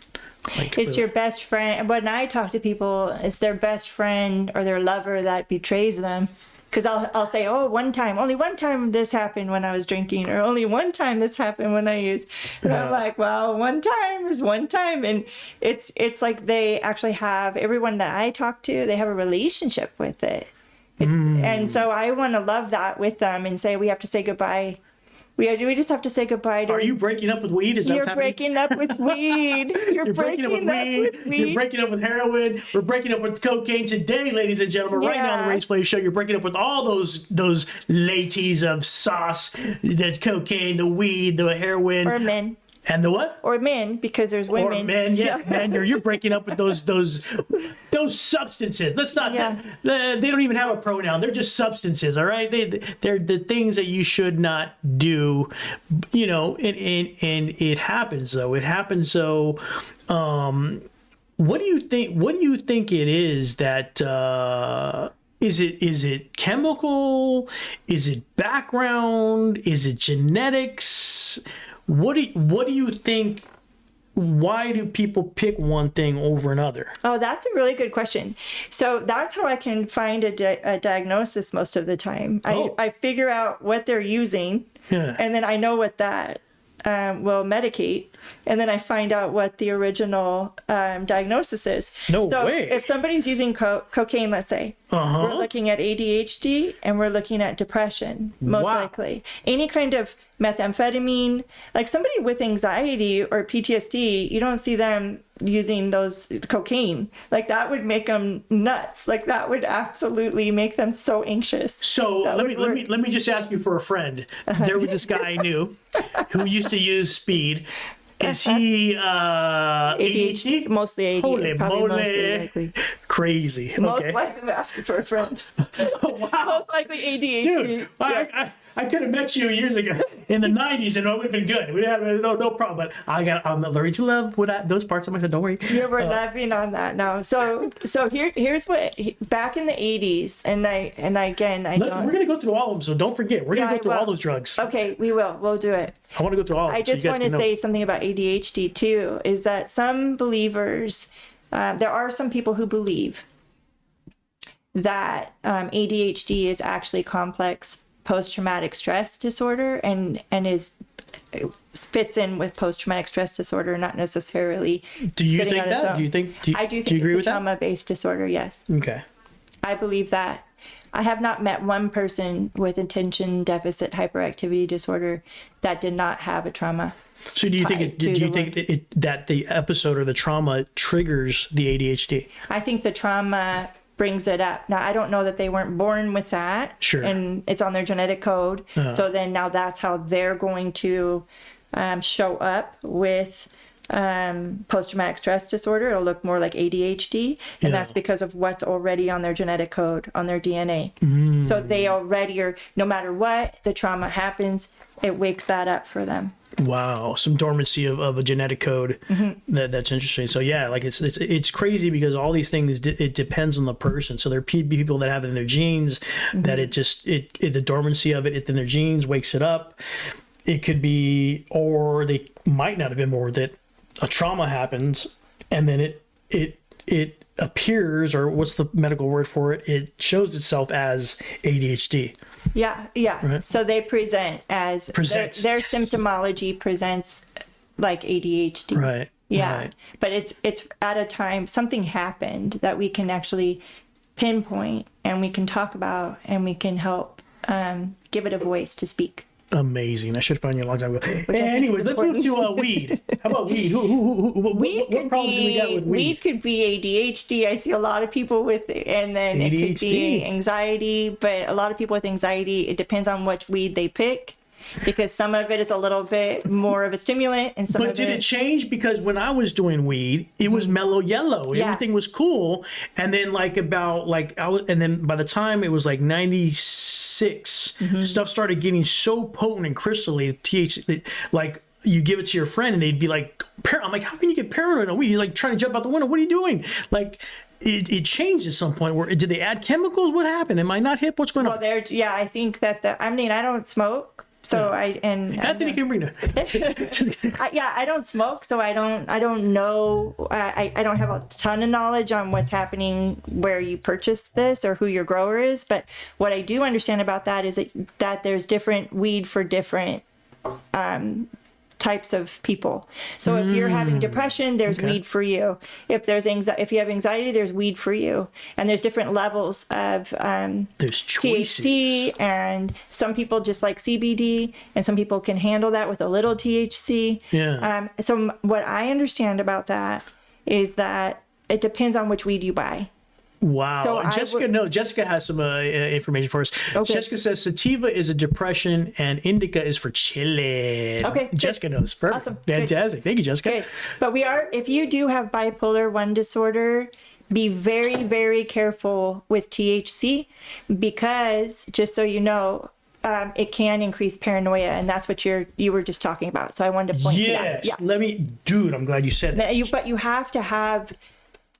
[SPEAKER 2] It's your best friend. When I talk to people, it's their best friend or their lover that betrays them. Because I'll say, oh, only one time this happened when I was drinking, or only one time this happened when I used. And I'm like, well, one time is one time. And it's like they actually have, everyone that I talk to, they have a relationship with it. And so I want to love that with them and say, we have to say goodbye. We just have to say goodbye to.
[SPEAKER 1] Are you breaking up with weed? Is that what's happening?
[SPEAKER 2] Breaking up with weed. You're breaking up with weed.
[SPEAKER 1] You're breaking up with heroin. We're breaking up with cocaine today, ladies and gentlemen. Right now on the Race Play Show, you're breaking up with all those ladies of sauce, the cocaine, the weed, the heroin.
[SPEAKER 2] Or men.
[SPEAKER 1] And the what?
[SPEAKER 2] Or men, because there's women.
[SPEAKER 1] Or men, yes, men. You're breaking up with those substances. Let's not.
[SPEAKER 2] Yeah.
[SPEAKER 1] They don't even have a pronoun. They're just substances. All right. They're the things that you should not do. You know, and it happens though. It happens so. What do you think? What do you think it is that? Is it chemical? Is it background? Is it genetics? What do you think? Why do people pick one thing over another?
[SPEAKER 2] Oh, that's a really good question. So that's how I can find a diagnosis most of the time. I figure out what they're using, and then I know what that will medicate, and then I find out what the original diagnosis is.
[SPEAKER 1] No
[SPEAKER 2] so
[SPEAKER 1] way.
[SPEAKER 2] If somebody's using cocaine, let's say, we're looking at ADHD and we're looking at depression, most likely. Any kind of methamphetamine, like somebody with anxiety or PTSD, you don't see them using those cocaine. Like that would make them nuts. Like that would absolutely make them so anxious.
[SPEAKER 1] So let me just ask you for a friend. There was this guy I knew who used to use speed. Is he ADHD?
[SPEAKER 2] Mostly ADHD.
[SPEAKER 1] Holy
[SPEAKER 2] probably
[SPEAKER 1] moly.
[SPEAKER 2] mostly likely.
[SPEAKER 1] Crazy.
[SPEAKER 2] Most likely I'm asking for a friend.
[SPEAKER 1] Wow.
[SPEAKER 2] Most likely ADHD.
[SPEAKER 1] Dude, I could have met you years ago in the 90s and it would have been good. We'd have no problem. But I'm learning to love those parts of myself. Don't worry.
[SPEAKER 2] Yeah, we're laughing on that now. So here's what back in the 80s,
[SPEAKER 1] We're gonna go through all of them, so don't forget. We're gonna go through all those drugs.
[SPEAKER 2] Okay, we will. We'll do it.
[SPEAKER 1] I want to go through all of them.
[SPEAKER 2] I just want to say something about ADHD too. Is that some believers? There are some people who believe that ADHD is actually complex post-traumatic stress disorder and fits in with post-traumatic stress disorder, not necessarily.
[SPEAKER 1] Do you think that? Do you think?
[SPEAKER 2] I do think
[SPEAKER 1] you agree
[SPEAKER 2] it's
[SPEAKER 1] with
[SPEAKER 2] a trauma-based disorder. Yes.
[SPEAKER 1] Okay.
[SPEAKER 2] I believe that. I have not met one person with attention deficit hyperactivity disorder that did not have a trauma.
[SPEAKER 1] So do you think that the episode or the trauma triggers the ADHD?
[SPEAKER 2] I think the trauma brings it up. Now, I don't know that they weren't born with that.
[SPEAKER 1] Sure.
[SPEAKER 2] And it's on their genetic code. So then now that's how they're going to show up with post-traumatic stress disorder. It'll look more like ADHD, and that's because of what's already on their genetic code, on their DNA. So they already are, no matter what the trauma happens, it wakes that up for them.
[SPEAKER 1] Wow, some dormancy of a genetic code. That's interesting. So yeah, like it's crazy because all these things it depends on the person. So there are people that have it in their genes that the dormancy of it in their genes wakes it up. It could be, or they might not have been born with it. A trauma happens, and then it appears, or what's the medical word for it? It shows itself as ADHD.
[SPEAKER 2] Yeah. Right. So they present as their symptomology presents like ADHD.
[SPEAKER 1] Right.
[SPEAKER 2] Yeah.
[SPEAKER 1] Right.
[SPEAKER 2] But it's at a time something happened that we can actually pinpoint and we can talk about and we can help give it a voice to speak.
[SPEAKER 1] Amazing. I should have found you a long time ago. Anyway, let's move to weed. How about weed? What problems do we got with weed?
[SPEAKER 2] Weed could be ADHD. I see a lot of people with it, and then ADHD. It could be anxiety. But a lot of people with anxiety, it depends on which weed they pick, because some of it is a little bit more of a stimulant, and some.
[SPEAKER 1] But did it change? Because when I was doing weed, it was mellow yellow. Yeah. Everything was cool, and then and then by the time it was like 96. Stuff started getting so potent and crystally, THC, like you give it to your friend and they'd be like, I'm like, how can you get paranoid on weed? He's like trying to jump out the window. What are you doing? Like it changed at some point. Where did they add chemicals? What happened? Am I not hip? What's going on?
[SPEAKER 2] Well, I think that I don't smoke. So
[SPEAKER 1] Anthony can bring it.
[SPEAKER 2] I don't smoke, so I don't know. I don't have a ton of knowledge on what's happening where you purchase this or who your grower is. But what I do understand about that is that there's different weed for different types of people. So if you're having depression, there's weed for you. If you have anxiety, there's weed for you. And there's different levels of
[SPEAKER 1] there's
[SPEAKER 2] THC, and some people just like CBD, and some people can handle that with a little THC.
[SPEAKER 1] Yeah.
[SPEAKER 2] So what I understand about that is that it depends on which weed you buy.
[SPEAKER 1] Wow. So Jessica has some information for us. Okay. Jessica says sativa is a depression and indica is for chilling.
[SPEAKER 2] Okay.
[SPEAKER 1] Jessica knows. Perfect. Awesome. Fantastic. Good. Thank you, Jessica.
[SPEAKER 2] Good. But if you do have bipolar 1 disorder, be very, very careful with THC, because just so you know, it can increase paranoia, and that's what you were just talking about. So I wanted to point to that.
[SPEAKER 1] Yeah. I'm glad you said that.
[SPEAKER 2] But you have to have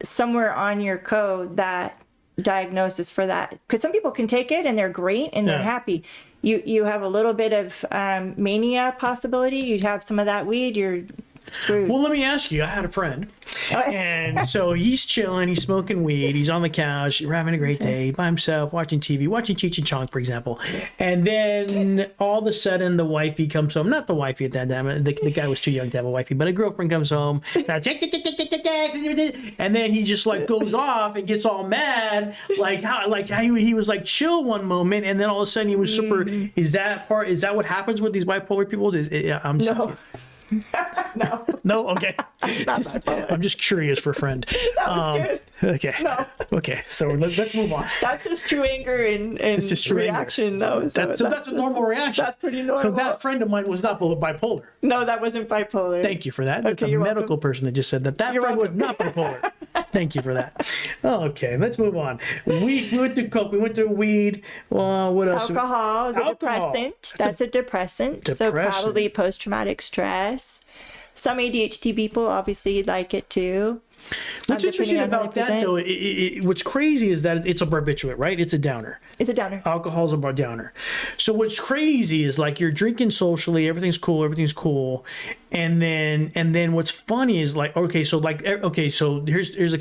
[SPEAKER 2] somewhere on your code that diagnosis for that, because some people can take it and they're great and they're happy. You have a little bit of mania possibility. You have some of that weed, you're screwed.
[SPEAKER 1] Well, let me ask you. I had a friend, and so he's chilling, he's smoking weed, he's on the couch, we're having a great day by himself, watching TV, watching Cheech and Chong, for example. And then all of a sudden, the wifey comes home. Not the wifey at that time. The guy was too young to have a wifey, but a girlfriend comes home. And then he just like goes off and gets all mad, like how he was like chill one moment, and then all of a sudden he was super. Is that what happens with these bipolar people?
[SPEAKER 2] No.
[SPEAKER 1] No. Okay. I'm just curious for a friend.
[SPEAKER 2] That was good.
[SPEAKER 1] Okay.
[SPEAKER 2] No.
[SPEAKER 1] Okay. So let's move on.
[SPEAKER 2] That's just true anger and it's just true reaction,
[SPEAKER 1] anger. Though. So that's a normal reaction.
[SPEAKER 2] That's pretty normal.
[SPEAKER 1] So that friend of mine was not bipolar.
[SPEAKER 2] No, that wasn't bipolar.
[SPEAKER 1] Thank you for that. That's a medical person that just said that. That friend was not bipolar. Thank you for that. Okay, let's move on. We went through coke. We went through weed. What else?
[SPEAKER 2] Alcohol is a depressant. That's a depressant. So probably post-traumatic stress. Some ADHD people obviously like it too.
[SPEAKER 1] What's interesting about that, though, what's crazy is that it's a barbiturate, right? It's a downer.
[SPEAKER 2] It's a downer.
[SPEAKER 1] Alcohol's a downer. So what's crazy is like you're drinking socially, everything's cool, and then what's funny is like so here's a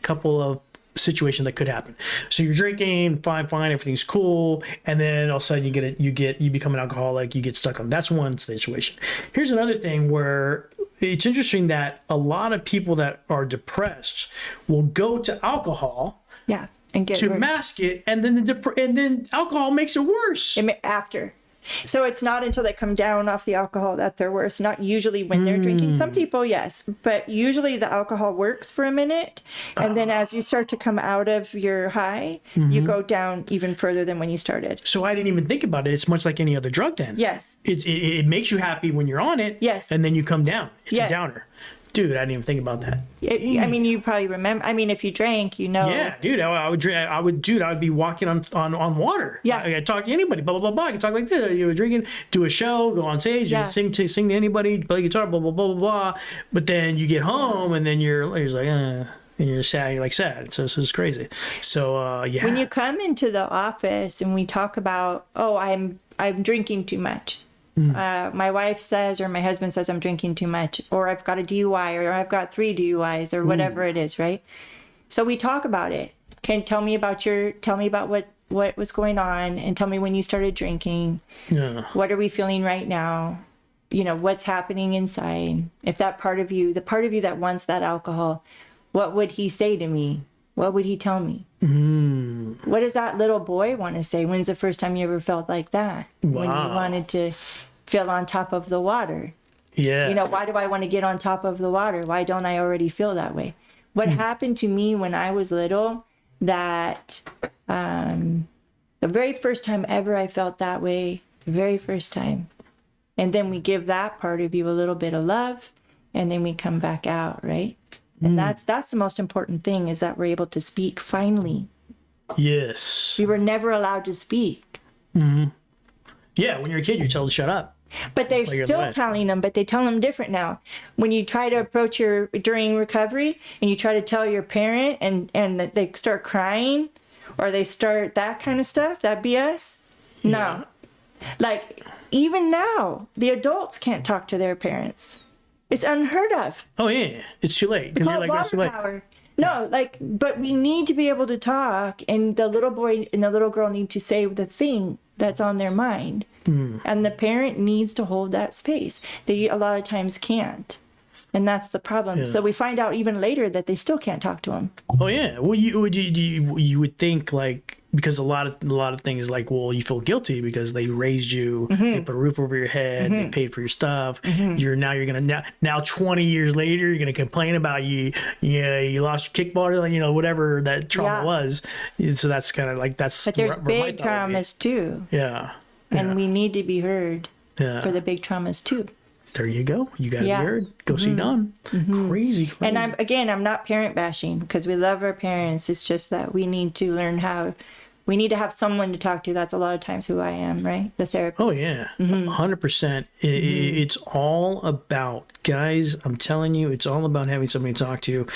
[SPEAKER 1] couple of situation that could happen. So you're drinking, fine, everything's cool, and then all of a sudden you become an alcoholic, you get stuck on. That's one situation. Here's another thing where it's interesting that a lot of people that are depressed will go to alcohol,
[SPEAKER 2] and get
[SPEAKER 1] to
[SPEAKER 2] worse.
[SPEAKER 1] mask it, and then alcohol makes it worse.
[SPEAKER 2] After. So it's not until they come down off the alcohol that they're worse. Not usually when they're drinking. Some people, yes, but usually the alcohol works for a minute, and then as you start to come out of your high, you go down even further than when you started.
[SPEAKER 1] So I didn't even think about it. It's much like any other drug then.
[SPEAKER 2] Yes.
[SPEAKER 1] It makes you happy when you're on it.
[SPEAKER 2] Yes.
[SPEAKER 1] And then you come down. It's a downer. Dude, I didn't even think about that.
[SPEAKER 2] I mean, you probably remember. I mean, if you drank, you know.
[SPEAKER 1] Yeah, dude, I would drink. I would be walking on water.
[SPEAKER 2] Yeah.
[SPEAKER 1] I talk to anybody. Blah blah blah blah. I can talk like this. You were drinking, do a show, go on stage,
[SPEAKER 2] Yeah.
[SPEAKER 1] you sing to anybody, play guitar, blah blah blah blah blah. But then you get home and then you're like, and you're sad. You're like sad. So it's crazy. So yeah.
[SPEAKER 2] When you come into the office and we talk about, oh, I'm drinking too much. My wife says, or my husband says, I'm drinking too much, or I've got a DUI, or I've got 3 DUIs, or whatever it is, right? So we talk about it. Tell me about what was going on, and tell me when you started drinking.
[SPEAKER 1] Yeah.
[SPEAKER 2] What are we feeling right now? You know, what's happening inside? If that part of you, the part of you that wants that alcohol, what would he say to me? What would he tell me? What does that little boy want to say? When's the first time you ever felt like that?
[SPEAKER 1] Wow.
[SPEAKER 2] When you wanted to feel on top of the water.
[SPEAKER 1] Yeah.
[SPEAKER 2] You know, why do I want to get on top of the water? Why don't I already feel that way? What happened to me when I was little, that the very first time ever I felt that way, the very first time. And then we give that part of you a little bit of love, and then we come back out, right? And that's the most important thing, is that we're able to speak finally.
[SPEAKER 1] Yes.
[SPEAKER 2] We were never allowed to speak.
[SPEAKER 1] Yeah, when you're a kid, you're told to shut up.
[SPEAKER 2] But they're
[SPEAKER 1] your
[SPEAKER 2] still
[SPEAKER 1] life.
[SPEAKER 2] telling them, but they tell them different now. When you try to approach during recovery and you try to tell your parent and they start crying, or they start that kind of stuff, that BS, no. Like, even now, the adults can't talk to their parents. It's unheard of.
[SPEAKER 1] Oh yeah, it's too late.
[SPEAKER 2] They
[SPEAKER 1] And
[SPEAKER 2] call
[SPEAKER 1] you're
[SPEAKER 2] it
[SPEAKER 1] like, that's too
[SPEAKER 2] water
[SPEAKER 1] late.
[SPEAKER 2] power. No, like, but we need to be able to talk, and the little boy and the little girl need to say the thing that's on their mind. And the parent needs to hold that space. They a lot of times can't. And that's the problem.
[SPEAKER 1] Yeah.
[SPEAKER 2] So we find out even later that they still can't talk to them.
[SPEAKER 1] Oh yeah. Well, you would think, like, because a lot of things, like, well, you feel guilty because they raised you, they put a roof over your head, they paid for your stuff. You're gonna now 20 years later, you're gonna complain about you lost your kickball, you know, whatever that trauma was. And so that's kind of like, that's.
[SPEAKER 2] But there's
[SPEAKER 1] where my
[SPEAKER 2] big
[SPEAKER 1] thought would be.
[SPEAKER 2] traumas too.
[SPEAKER 1] Yeah.
[SPEAKER 2] And we need to be heard
[SPEAKER 1] Yeah.
[SPEAKER 2] for the big traumas too.
[SPEAKER 1] There you go. You got to
[SPEAKER 2] Yeah.
[SPEAKER 1] be heard. Go see Don. Crazy.
[SPEAKER 2] And I'm not parent bashing, because we love our parents. It's just that we need to learn we need to have someone to talk to. That's a lot of times who I am, right? The therapist.
[SPEAKER 1] Oh yeah, 100%. It's all about, guys. I'm telling you, it's all about having somebody to talk to.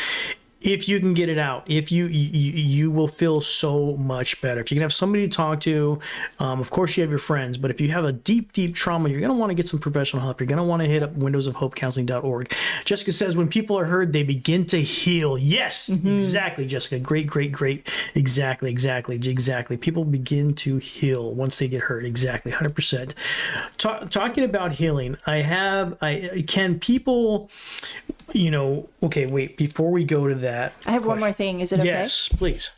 [SPEAKER 1] If you can get it out, if you will feel so much better. If you can have somebody to talk to, of course you have your friends, but if you have a deep trauma, you're going to want to get some professional help. You're going to want to hit up windowsofhopecounseling.org. Jessica says, when people are heard, they begin to heal. Yes, exactly, Jessica. Great. Exactly. People begin to heal once they get hurt. Exactly, 100%. Talking about healing, can people, okay, wait, before we go to that.
[SPEAKER 2] I have one more thing. Is it okay?
[SPEAKER 1] Yes, please.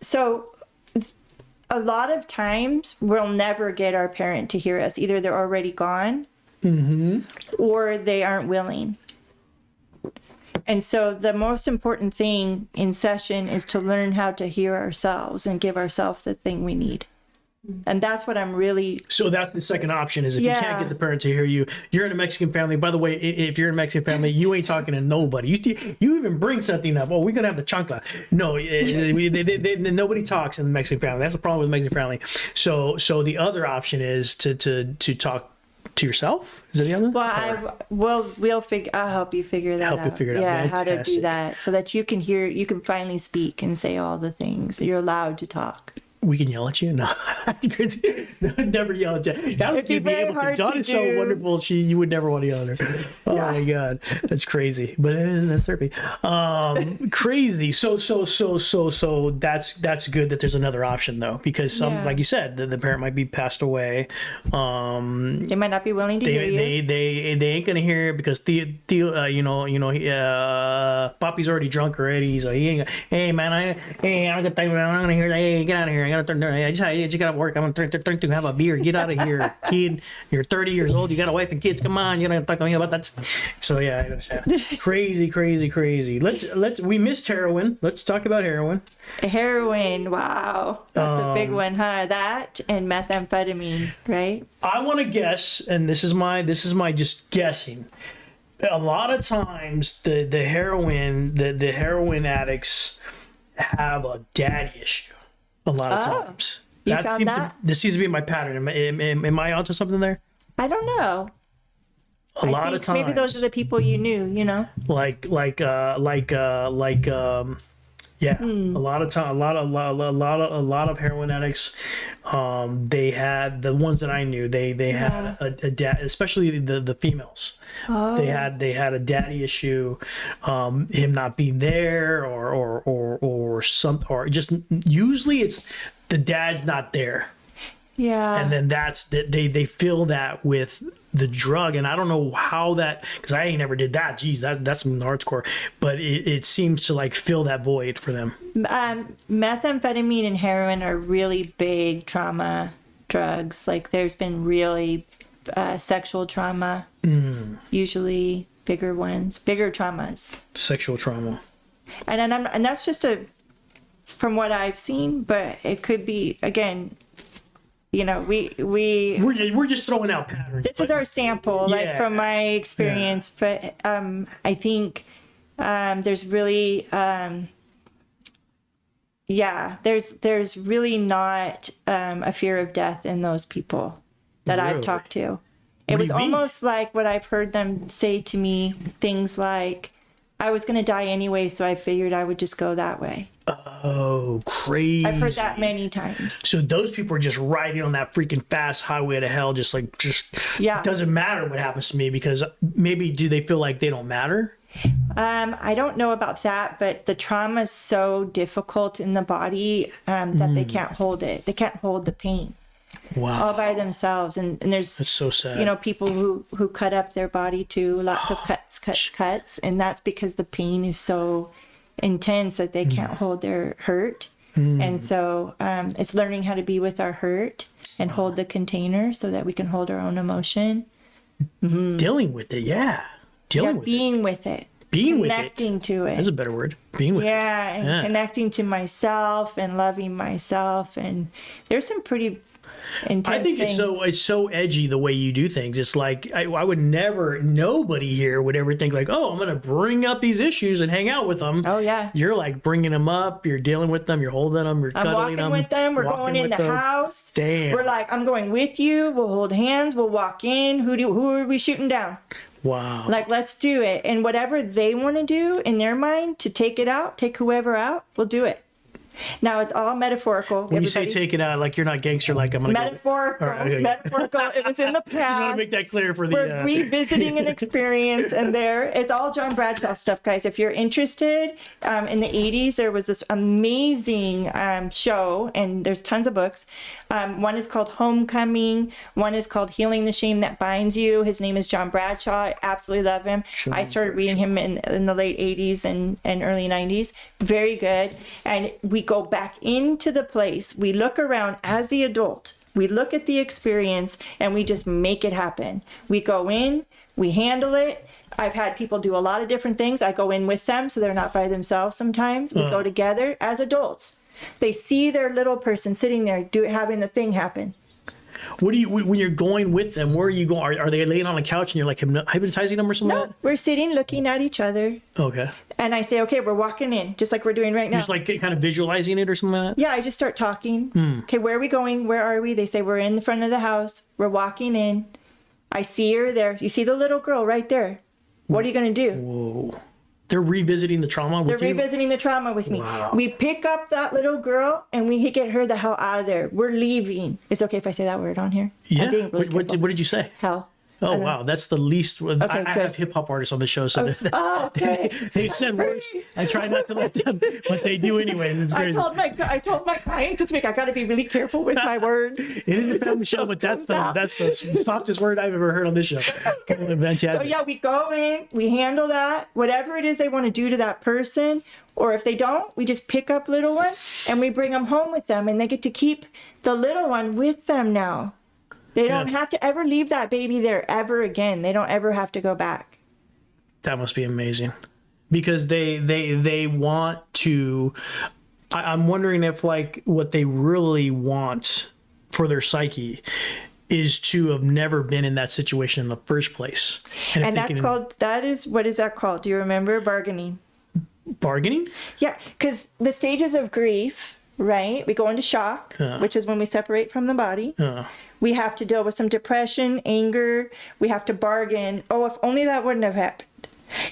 [SPEAKER 2] So a lot of times we'll never get our parent to hear us. Either they're already gone or they aren't willing. And so the most important thing in session is to learn how to hear ourselves and give ourselves the thing we need. And that's what I'm really.
[SPEAKER 1] So that's the second option, is if you can't get the parent to hear you, you're in a Mexican family. By the way, if you're in a Mexican family, you ain't talking to nobody. You even bring something up. Oh, we're gonna have the chancla. No, nobody talks in the Mexican family. That's the problem with the Mexican family. So the other option is to talk to yourself. Is that the other?
[SPEAKER 2] Well, I'll help you figure that out.
[SPEAKER 1] Help you figure it out.
[SPEAKER 2] Yeah, how to
[SPEAKER 1] Fantastic.
[SPEAKER 2] do that so that you can hear. You can finally speak and say all the things. You're allowed to talk.
[SPEAKER 1] We can yell at you? No. No, never yell at you. That would
[SPEAKER 2] be
[SPEAKER 1] be
[SPEAKER 2] very
[SPEAKER 1] able to.
[SPEAKER 2] hard
[SPEAKER 1] Dawn
[SPEAKER 2] to
[SPEAKER 1] is so
[SPEAKER 2] do.
[SPEAKER 1] wonderful. You would never want to yell at her. Oh my God. That's crazy. But that's therapy. Crazy. So that's good that there's another option, though, because like you said, the parent might be passed away.
[SPEAKER 2] They might not be willing to hear you.
[SPEAKER 1] They ain't gonna hear it because Theo, Poppy's already drunk already, so he ain't. Hey man, I'm gonna hear that. Hey, get out of here. I just gotta work. I'm gonna to have a beer. Get out of here, kid. You're 30 years old. You got a wife and kids. Come on, you're gonna talk to me about that. So yeah, I understand. Crazy. We missed heroin. Let's talk about heroin.
[SPEAKER 2] Heroin, wow, that's a big one, huh? That and methamphetamine, right?
[SPEAKER 1] I want to guess, and this is my just guessing. a lot of times the heroin addicts have a daddy issue. A lot of times.
[SPEAKER 2] You found that?
[SPEAKER 1] This seems to be my pattern. Am I onto something there?
[SPEAKER 2] I don't know.
[SPEAKER 1] A lot of times.
[SPEAKER 2] Maybe those are the people you knew, you know?
[SPEAKER 1] Yeah, a lot of time, a lot of heroin addicts. They had the ones that I knew. They had a dad, especially the females. They had a daddy issue, him not being there, or just usually it's the dad's not there.
[SPEAKER 2] Yeah.
[SPEAKER 1] And then they fill that with the drug, and I don't know how that, because I ain't never did that. Geez, that's hardcore. But it seems to like fill that void for them.
[SPEAKER 2] Methamphetamine and heroin are really big trauma drugs. Like there's been really sexual trauma, usually bigger ones, bigger traumas.
[SPEAKER 1] Sexual trauma.
[SPEAKER 2] And that's just from what I've seen, but it could be, again, you know,
[SPEAKER 1] we're just throwing out patterns.
[SPEAKER 2] This is our sample, like from my experience. Yeah. But I think there's really, there's really not a fear of death in those people that I've talked to. It was almost like what I've heard them say to me, things like, I was going to die anyway, so I figured I would just go that way.
[SPEAKER 1] Oh, crazy.
[SPEAKER 2] I've heard that many times.
[SPEAKER 1] So those people are just riding on that freaking fast highway to hell, just it doesn't matter what happens to me, because maybe do they feel like they don't matter?
[SPEAKER 2] I don't know about that, but the trauma is so difficult in the body that they can't hold it. They can't hold the pain.
[SPEAKER 1] Wow.
[SPEAKER 2] All by themselves. And there's,
[SPEAKER 1] that's so sad.
[SPEAKER 2] You know, people who cut up their body too, lots of cuts. And that's because the pain is so intense that they can't hold their hurt. And so it's learning how to be with our hurt and hold the container so that we can hold our own emotion.
[SPEAKER 1] Dealing with it,
[SPEAKER 2] being with it. Connecting to it.
[SPEAKER 1] That's a better word. Being with it.
[SPEAKER 2] And connecting to myself and loving myself. And there's some pretty intense
[SPEAKER 1] I think
[SPEAKER 2] things.
[SPEAKER 1] it's so edgy the way you do things. It's like I would never, nobody here would ever think like, oh, I'm going to bring up these issues and hang out with them.
[SPEAKER 2] Oh yeah,
[SPEAKER 1] you're like bringing them up. You're dealing with them. You're holding them. You're cuddling them.
[SPEAKER 2] I'm walking with them. We're going in the house.
[SPEAKER 1] Damn.
[SPEAKER 2] We're like, I'm going with you. We'll hold hands. We'll walk in. Who are we shooting down?
[SPEAKER 1] Wow.
[SPEAKER 2] Like, let's do it. And whatever they want to do in their mind to take it out, take whoever out, we'll do it. Now it's all metaphorical.
[SPEAKER 1] When you say take it out, like you're not gangster, like I'm gonna
[SPEAKER 2] metaphorical. Metaphorical. It was in the past. You
[SPEAKER 1] want to make that clear for the.
[SPEAKER 2] We're revisiting an experience, and it's all John Bradshaw stuff, guys. If you're interested, in the '80s there was this amazing show, and there's tons of books. One is called Homecoming. One is called Healing the Shame That Binds You. His name is John Bradshaw. I absolutely love him. I started reading him in the late '80s and early '90s. Very good, and we go back into the place. We look around as the adult. We look at the experience and we just make it happen. We go in, we handle it. I've had people do a lot of different things. I go in with them so they're not by themselves sometimes. We go together as adults. They see their little person sitting there having the thing happen.
[SPEAKER 1] What do you, when you're going with them, where are you going? Are they laying on a couch and you're like hypnotizing them or something?
[SPEAKER 2] No, we're sitting looking at each other.
[SPEAKER 1] Okay.
[SPEAKER 2] And I say, okay, we're walking in, just like we're doing right now.
[SPEAKER 1] Just like kind of visualizing it or something like that?
[SPEAKER 2] Yeah, I just start talking. Okay, where are we going? Where are we? They say, we're in the front of the house. We're walking in. I see her there. You see the little girl right there. What are you going to do?
[SPEAKER 1] Whoa. They're revisiting the trauma with you?
[SPEAKER 2] They're revisiting the trauma with me.
[SPEAKER 1] Wow.
[SPEAKER 2] We pick up that little girl and we get her the hell out of there. We're leaving. It's okay if I say that word on here?
[SPEAKER 1] Yeah. Really what did you say?
[SPEAKER 2] Hell.
[SPEAKER 1] Oh, wow. That's the least. I have hip hop artists on the show. So
[SPEAKER 2] okay.
[SPEAKER 1] They've said worse. I try not to let them, but they do anyway. It's crazy.
[SPEAKER 2] I told my clients this week, I got to be really careful with my words.
[SPEAKER 1] It is a family show, but that's the softest word I've ever heard on this show.
[SPEAKER 2] So yeah, we go in, we handle that, whatever it is they want to do to that person, or if they don't, we just pick up little one and we bring them home with them, and they get to keep the little one with them now. They don't have to ever leave that baby there ever again. They don't ever have to go back.
[SPEAKER 1] That must be amazing, because they want to. I'm wondering if like what they really want for their psyche is to have never been in that situation in the first place.
[SPEAKER 2] And that's called, what is that called? Do you remember? Bargaining.
[SPEAKER 1] Bargaining?
[SPEAKER 2] Yeah, because the stages of grief, right? We go into shock, which is when we separate from the body. We have to deal with some depression, anger. We have to bargain. Oh, if only that wouldn't have happened.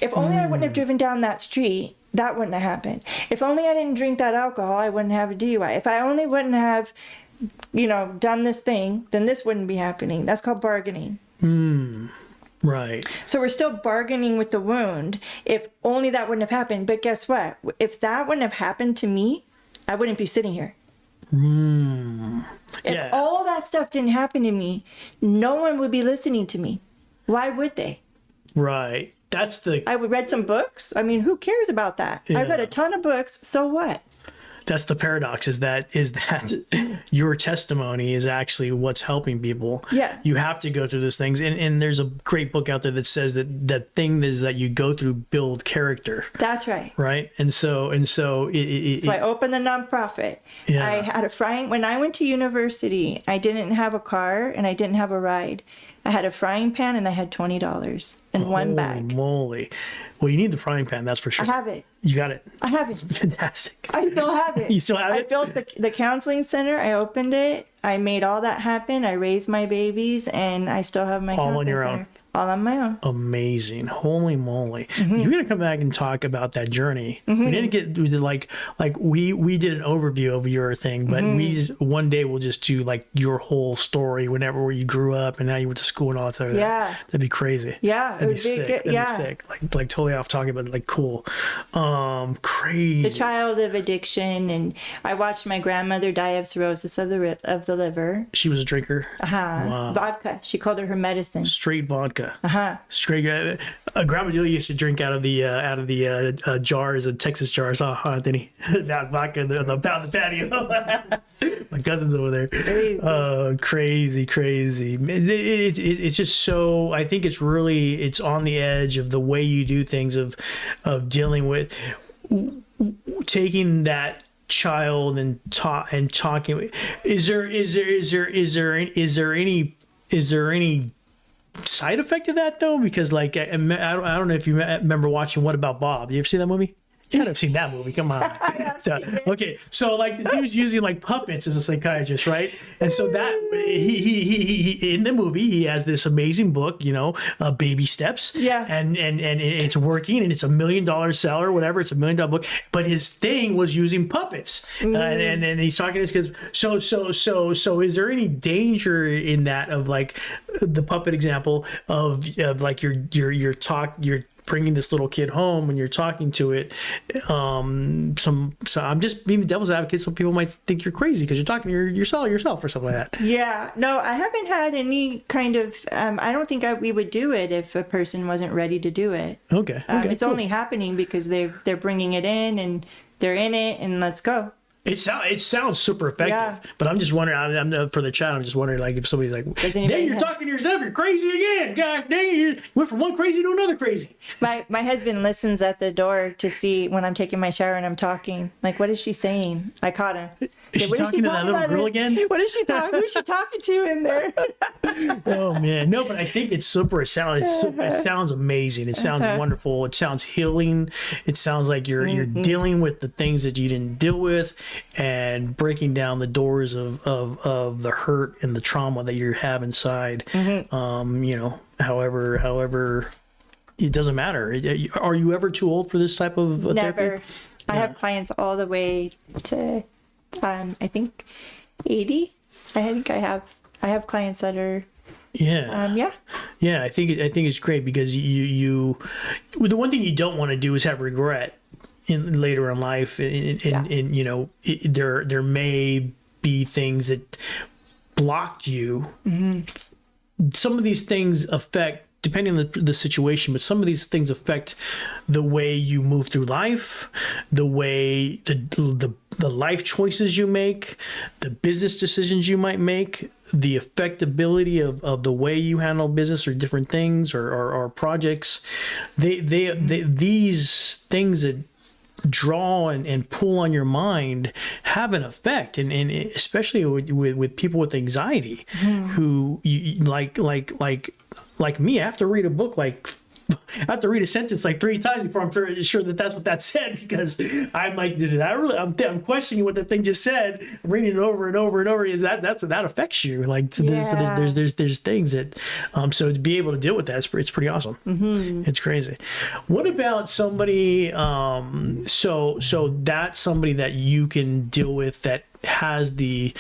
[SPEAKER 2] If only I wouldn't have driven down that street, that wouldn't have happened. If only I didn't drink that alcohol, I wouldn't have a DUI. If I only wouldn't have, done this thing, then this wouldn't be happening. That's called bargaining.
[SPEAKER 1] Right.
[SPEAKER 2] So we're still bargaining with the wound. If only that wouldn't have happened. But guess what? If that wouldn't have happened to me, I wouldn't be sitting here. If all that stuff didn't happen to me, no one would be listening to me. Why would they?
[SPEAKER 1] Right. I
[SPEAKER 2] would read some books. I mean, who cares about that?
[SPEAKER 1] Yeah.
[SPEAKER 2] I read a ton of books. So what?
[SPEAKER 1] That's the paradox, is that your testimony is actually what's helping people.
[SPEAKER 2] Yeah.
[SPEAKER 1] You have to go through those things. And there's a great book out there that says that thing is that you go through build character.
[SPEAKER 2] That's right.
[SPEAKER 1] Right. So
[SPEAKER 2] I opened the nonprofit.
[SPEAKER 1] Yeah.
[SPEAKER 2] I had when I went to university, I didn't have a car and I didn't have a ride. I had a frying pan and I had $20 in one bag.
[SPEAKER 1] Holy moly. Well, you need the frying pan, that's for sure.
[SPEAKER 2] I have it.
[SPEAKER 1] You got it.
[SPEAKER 2] I have it.
[SPEAKER 1] Fantastic.
[SPEAKER 2] I still have it.
[SPEAKER 1] You still have it?
[SPEAKER 2] I built the counseling center. I opened it. I made all that happen. I raised my babies, and I still have my
[SPEAKER 1] all on your
[SPEAKER 2] center.
[SPEAKER 1] own.
[SPEAKER 2] All on my own.
[SPEAKER 1] Amazing. Holy moly. You're going to come back and talk about that journey. We didn't get we did an overview of your thing, but one day we'll just do like your whole story where you grew up and how you went to school and all that stuff.
[SPEAKER 2] Yeah.
[SPEAKER 1] That'd be crazy.
[SPEAKER 2] Yeah.
[SPEAKER 1] That'd be sick. That'd be sick. Like totally off talking about cool. Crazy.
[SPEAKER 2] The child of addiction, and I watched my grandmother die of cirrhosis of the liver.
[SPEAKER 1] She was a drinker.
[SPEAKER 2] Wow. Vodka. She called it her medicine.
[SPEAKER 1] Straight vodka. Straight. Grandma Julie used to drink out of the jars, the Texas jars. Then that vodka on the patio. My cousin's over there. Crazy. It's just so. I think it's on the edge of the way you do things, of dealing with taking that child and talking. Is there any side effect to that though? Because I don't know if you remember watching What About Bob. You ever see that movie? You gotta have seen that movie. Come on. Okay, so the dude's using puppets as a psychiatrist, right? And so that he in the movie he has this amazing book, Baby Steps.
[SPEAKER 2] Yeah.
[SPEAKER 1] And it's working, and it's $1 million seller, whatever. It's $1 million book, but his thing was using puppets, and he's talking to his kids. So is there any danger in that of the puppet example of you're bringing this little kid home and you're talking to it? So I'm just being the devil's advocate, so people might think you're crazy because you're talking to yourself or something like that.
[SPEAKER 2] Yeah, no, I haven't had any kind of. I don't think we would do it if a person wasn't ready to do it.
[SPEAKER 1] Okay.
[SPEAKER 2] It's only happening because they're bringing it in and they're in it, and let's go.
[SPEAKER 1] It sounds super effective, but I'm just wondering. I'm for the chat. I'm just wondering, if somebody's "Dang, you're talking to yourself. You're crazy again. Gosh, dang, you went from one crazy to another crazy."
[SPEAKER 2] My husband listens at the door to see when I'm taking my shower and I'm talking. What is she saying? I caught him.
[SPEAKER 1] Is she talking to that little girl again?
[SPEAKER 2] What is she talking? Who's she talking to in there?
[SPEAKER 1] Oh man, no, but I think it's super. It sounds amazing. It sounds wonderful. It sounds healing. It sounds like you're dealing with the things that you didn't deal with, and breaking down the doors of the hurt and the trauma that you have inside. However, it doesn't matter. Are you ever too old for this type of therapy?
[SPEAKER 2] Never. I have clients all the way to, I think 80. I think I have clients that are. Yeah. I think it's great because you the one thing you don't want to do is have regret later in life, there may be things that blocked you. Some of these things affect, depending on the situation, but some of these things affect the way you move through life, the way the life choices you make, the business decisions you might make, the effectability of the way you handle business or different things or projects. These things that
[SPEAKER 1] draw and pull on your mind have an effect, and especially with people with anxiety, who like me, I have to read a book I have to read a sentence like 3 times before I'm sure that that's what that said, because I'm like, I'm questioning what the thing just said, reading it over and over and over. Is that affects you? Like, so there's things that, so to be able to deal with that, it's pretty awesome. It's crazy. What about somebody? So that's somebody that you can deal with, that has the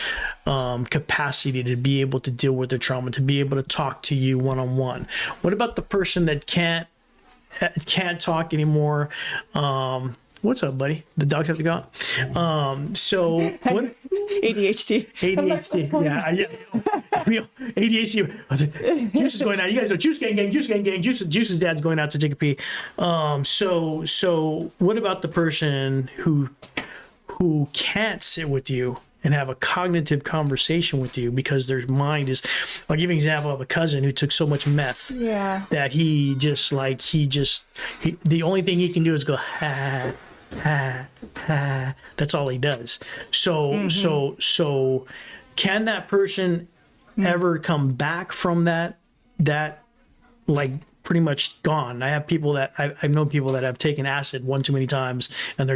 [SPEAKER 1] capacity to be able to deal with their trauma, to be able to talk to you one-on-one. What about the person that can't talk anymore? What's up, buddy? The dogs have to go out. So what?
[SPEAKER 2] ADHD.
[SPEAKER 1] Yeah. ADHD. Juice is going out. You guys know Juice Gang. Juice's dad's going out to take a pee. So what about the person who can't sit with you and have a cognitive conversation with you because their mind is... I'll give you an example of a cousin who took so much meth that the only thing he can do is go, ha, ha, ha. That's all he does. So can that person ever come back from that like pretty much gone? I have people that I've known people that have taken acid one too many times and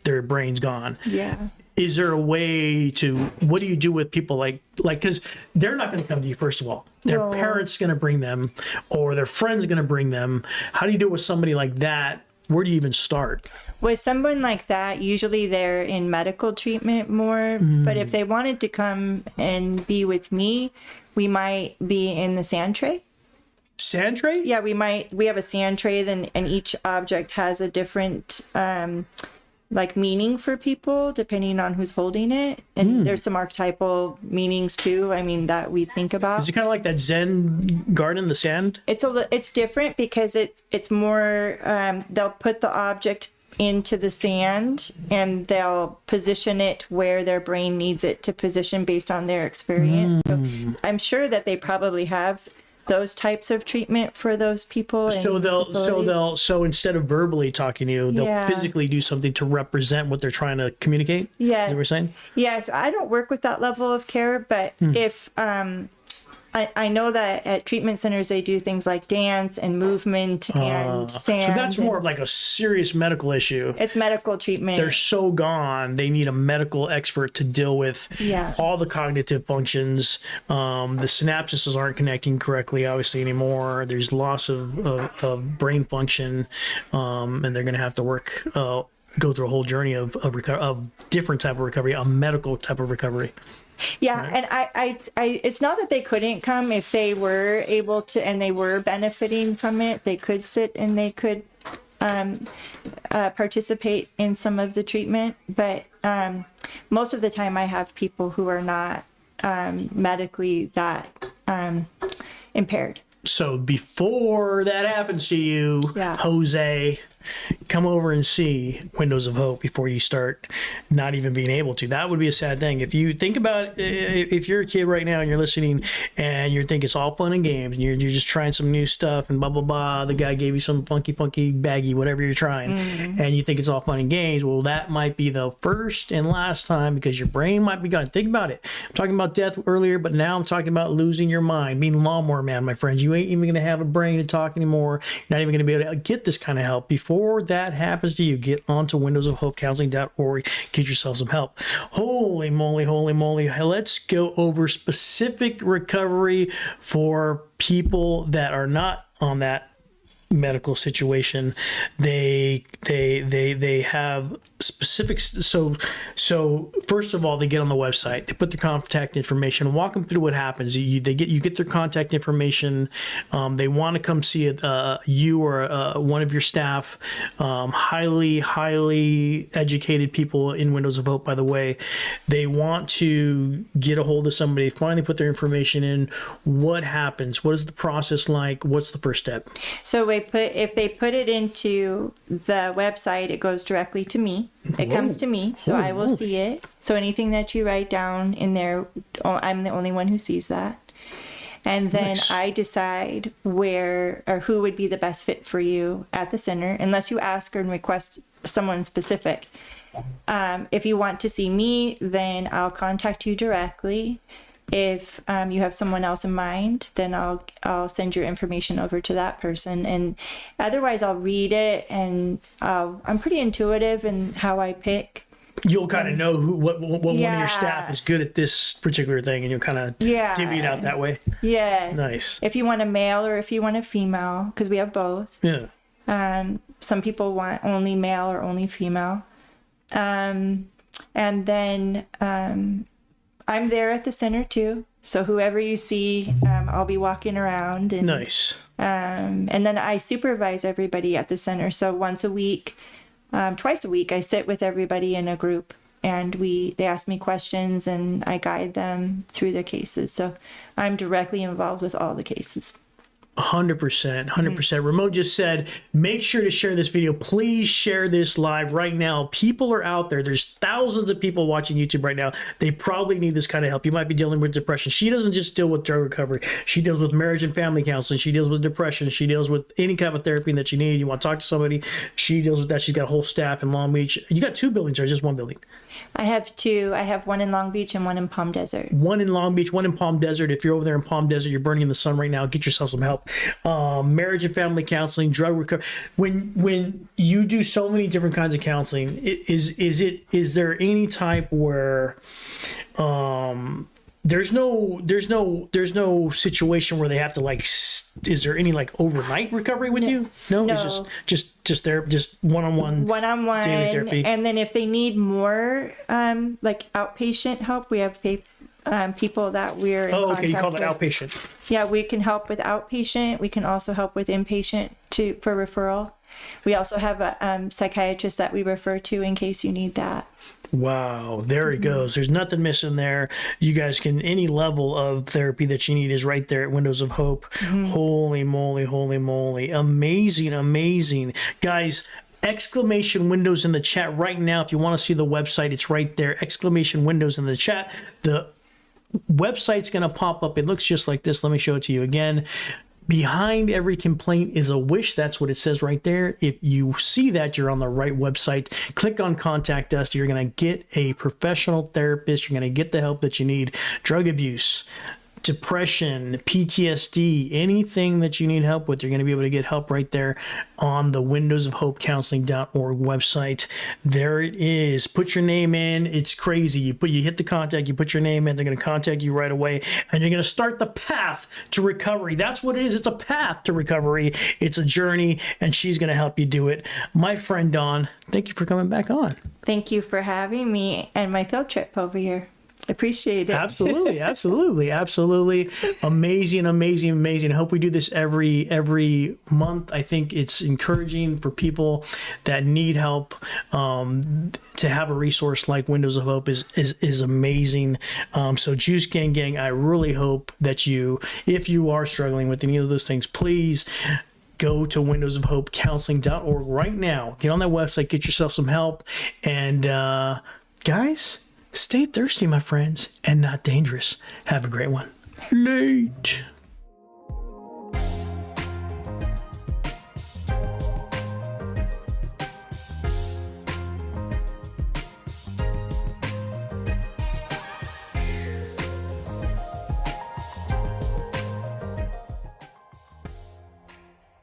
[SPEAKER 1] their brain's gone.
[SPEAKER 2] Yeah.
[SPEAKER 1] Is there a way to, what do you do with people like, because they're not going to come to you, first of all. Their parents going to bring them, or their friends going to bring them. How do you do it with somebody like that? Where do you even start?
[SPEAKER 2] With someone like that, usually they're in medical treatment more. But if they wanted to come and be with me, we might be in the sand tray.
[SPEAKER 1] Sand tray?
[SPEAKER 2] Yeah, we have a sand tray, and each object has a different meaning for people depending on who's holding it. And there's some archetypal meanings too, that we think about.
[SPEAKER 1] Is it kind of like that Zen garden, the sand?
[SPEAKER 2] It's different because it's more, they'll put the object into the sand and they'll position it where their brain needs it to position based on their experience. So I'm sure that they probably have those types of treatment for those people. So
[SPEAKER 1] instead of verbally talking to you, they'll physically do something to represent what they're trying to communicate.
[SPEAKER 2] Yes.
[SPEAKER 1] Is that what you're saying?
[SPEAKER 2] Yes. I don't work with that level of care, but if I know that at treatment centers they do things like dance and movement and sand.
[SPEAKER 1] So that's more of like a serious medical issue.
[SPEAKER 2] It's medical treatment.
[SPEAKER 1] They're so gone, they need a medical expert to deal with all the cognitive functions. The synapses aren't connecting correctly, obviously, anymore. There's loss of brain function, and they're going to have to go through a whole journey of different type of recovery, a medical type of recovery.
[SPEAKER 2] Yeah, right. And I it's not that they couldn't come if they were able to and they were benefiting from it. They could sit and they could participate in some of the treatment, but most of the time I have people who are not medically that impaired.
[SPEAKER 1] So before that happens to you, Jose, come over and see Windows of Hope before you start not even being able to. That would be a sad thing. If you think about if you're a kid right now and you're listening and you think it's all fun and games and you're just trying some new stuff and blah, blah, blah, the guy gave you some funky baggy, whatever you're trying, and you think it's all fun and games, well, that might be the first and last time because your brain might be gone. Think about it. I'm talking about death earlier, but now I'm talking about losing your mind, being lawnmower man, my friends. You ain't even going to have a brain to talk anymore. You're not even going to be able to get this kind of help. Before that happens to you, get onto windowsofhopecounseling.org, get yourself some help. Holy moly. Let's go over specific recovery for people that are not on that medical situation. They have specifics. So first of all, they get on the website, they put their contact information, walk them through what happens. You get their contact information. They want to come see it, you or one of your staff, highly educated people in Windows of Hope, by the way. They want to get a hold of somebody, finally put their information in. What happens? What is the process like? What's the first step?
[SPEAKER 2] So if they put it into the website, it goes directly to me. It comes to me, so I will see it. So anything that you write down in there, I'm the only one who sees that. And then
[SPEAKER 1] Nice.
[SPEAKER 2] I decide where or who would be the best fit for you at the center, unless you ask and request someone specific. If you want to see me, then I'll contact you directly. If you have someone else in mind, then I'll send your information over to that person. And otherwise, I'll read it, and I'm pretty intuitive in how I pick.
[SPEAKER 1] You'll kind of know what one of
[SPEAKER 2] Yeah.
[SPEAKER 1] your staff is good at this particular thing, and you'll kind of
[SPEAKER 2] Yeah.
[SPEAKER 1] divvy it out that way.
[SPEAKER 2] Yes.
[SPEAKER 1] Nice.
[SPEAKER 2] If you want a male or if you want a female, because we have both.
[SPEAKER 1] Yeah.
[SPEAKER 2] Some people want only male or only female. And then I'm there at the center too. So whoever you see, I'll be walking around. And,
[SPEAKER 1] Nice.
[SPEAKER 2] and then I supervise everybody at the center. So once a week, twice a week, I sit with everybody in a group, and they ask me questions, and I guide them through the cases. So I'm directly involved with all the cases.
[SPEAKER 1] 100%. 100%. Ramon just said, make sure to share this video. Please share this live right now. People are out there. There's thousands of people watching YouTube right now. They probably need this kind of help. You might be dealing with depression. She doesn't just deal with drug recovery. She deals with marriage and family counseling. She deals with depression. She deals with any kind of therapy that you need. You want to talk to somebody, she deals with that. She's got a whole staff in Long Beach. You got 2 buildings or just 1 building?
[SPEAKER 2] I have 2. I have one in Long Beach and one in Palm Desert.
[SPEAKER 1] 1 in Long Beach, 1 in Palm Desert. If you're over there in Palm Desert, you're burning in the sun right now, get yourself some help. Marriage and family counseling, drug recovery. When you do so many different kinds of counseling, is there any type where there's no situation where they have to is there any overnight recovery with you? No,
[SPEAKER 2] No.
[SPEAKER 1] It's just there, just one-on-one
[SPEAKER 2] One-on-one.
[SPEAKER 1] daily therapy.
[SPEAKER 2] And then if they need more outpatient help, we have people that we're in
[SPEAKER 1] Oh, okay, you call
[SPEAKER 2] contact
[SPEAKER 1] that
[SPEAKER 2] with.
[SPEAKER 1] outpatient.
[SPEAKER 2] Yeah, we can help with outpatient. We can also help with inpatient for referral. We also have a psychiatrist that we refer to in case you need that.
[SPEAKER 1] Wow, there it goes. There's nothing missing there. You guys can, any level of therapy that you need is right there at Windows of Hope. Holy moly, holy moly. Amazing, amazing. Guys, exclamation windows in the chat right now. If you want to see the website, it's right there. Exclamation windows in the chat. The website's going to pop up. It looks just like this. Let me show it to you again. Behind every complaint is a wish. That's what it says right there. If you see that, you're on the right website. Click on contact us. You're going to get a professional therapist. You're going to get the help that you need. Drug abuse, depression, PTSD, anything that you need help with, you're going to be able to get help right there on the windowsofhopecounseling.org website. There it is. Put your name in. It's crazy. You hit the contact, you put your name in, they're going to contact you right away, and you're going to start the path to recovery. That's what it is. It's a path to recovery. It's a journey, and she's going to help you do it. My friend Dawn, thank you for coming back on.
[SPEAKER 2] Thank you for having me and my field trip over here. Appreciate it.
[SPEAKER 1] Absolutely, absolutely, absolutely. Amazing, amazing, amazing. I hope we do this every month. I think it's encouraging for people that need help. To have a resource like Windows of Hope is amazing. So Juice Gang, I really hope that if you are struggling with any of those things, please go to windowsofhopecounseling.org right now. Get on that website, get yourself some help, and guys, stay thirsty, my friends, and not dangerous. Have a great one. Late.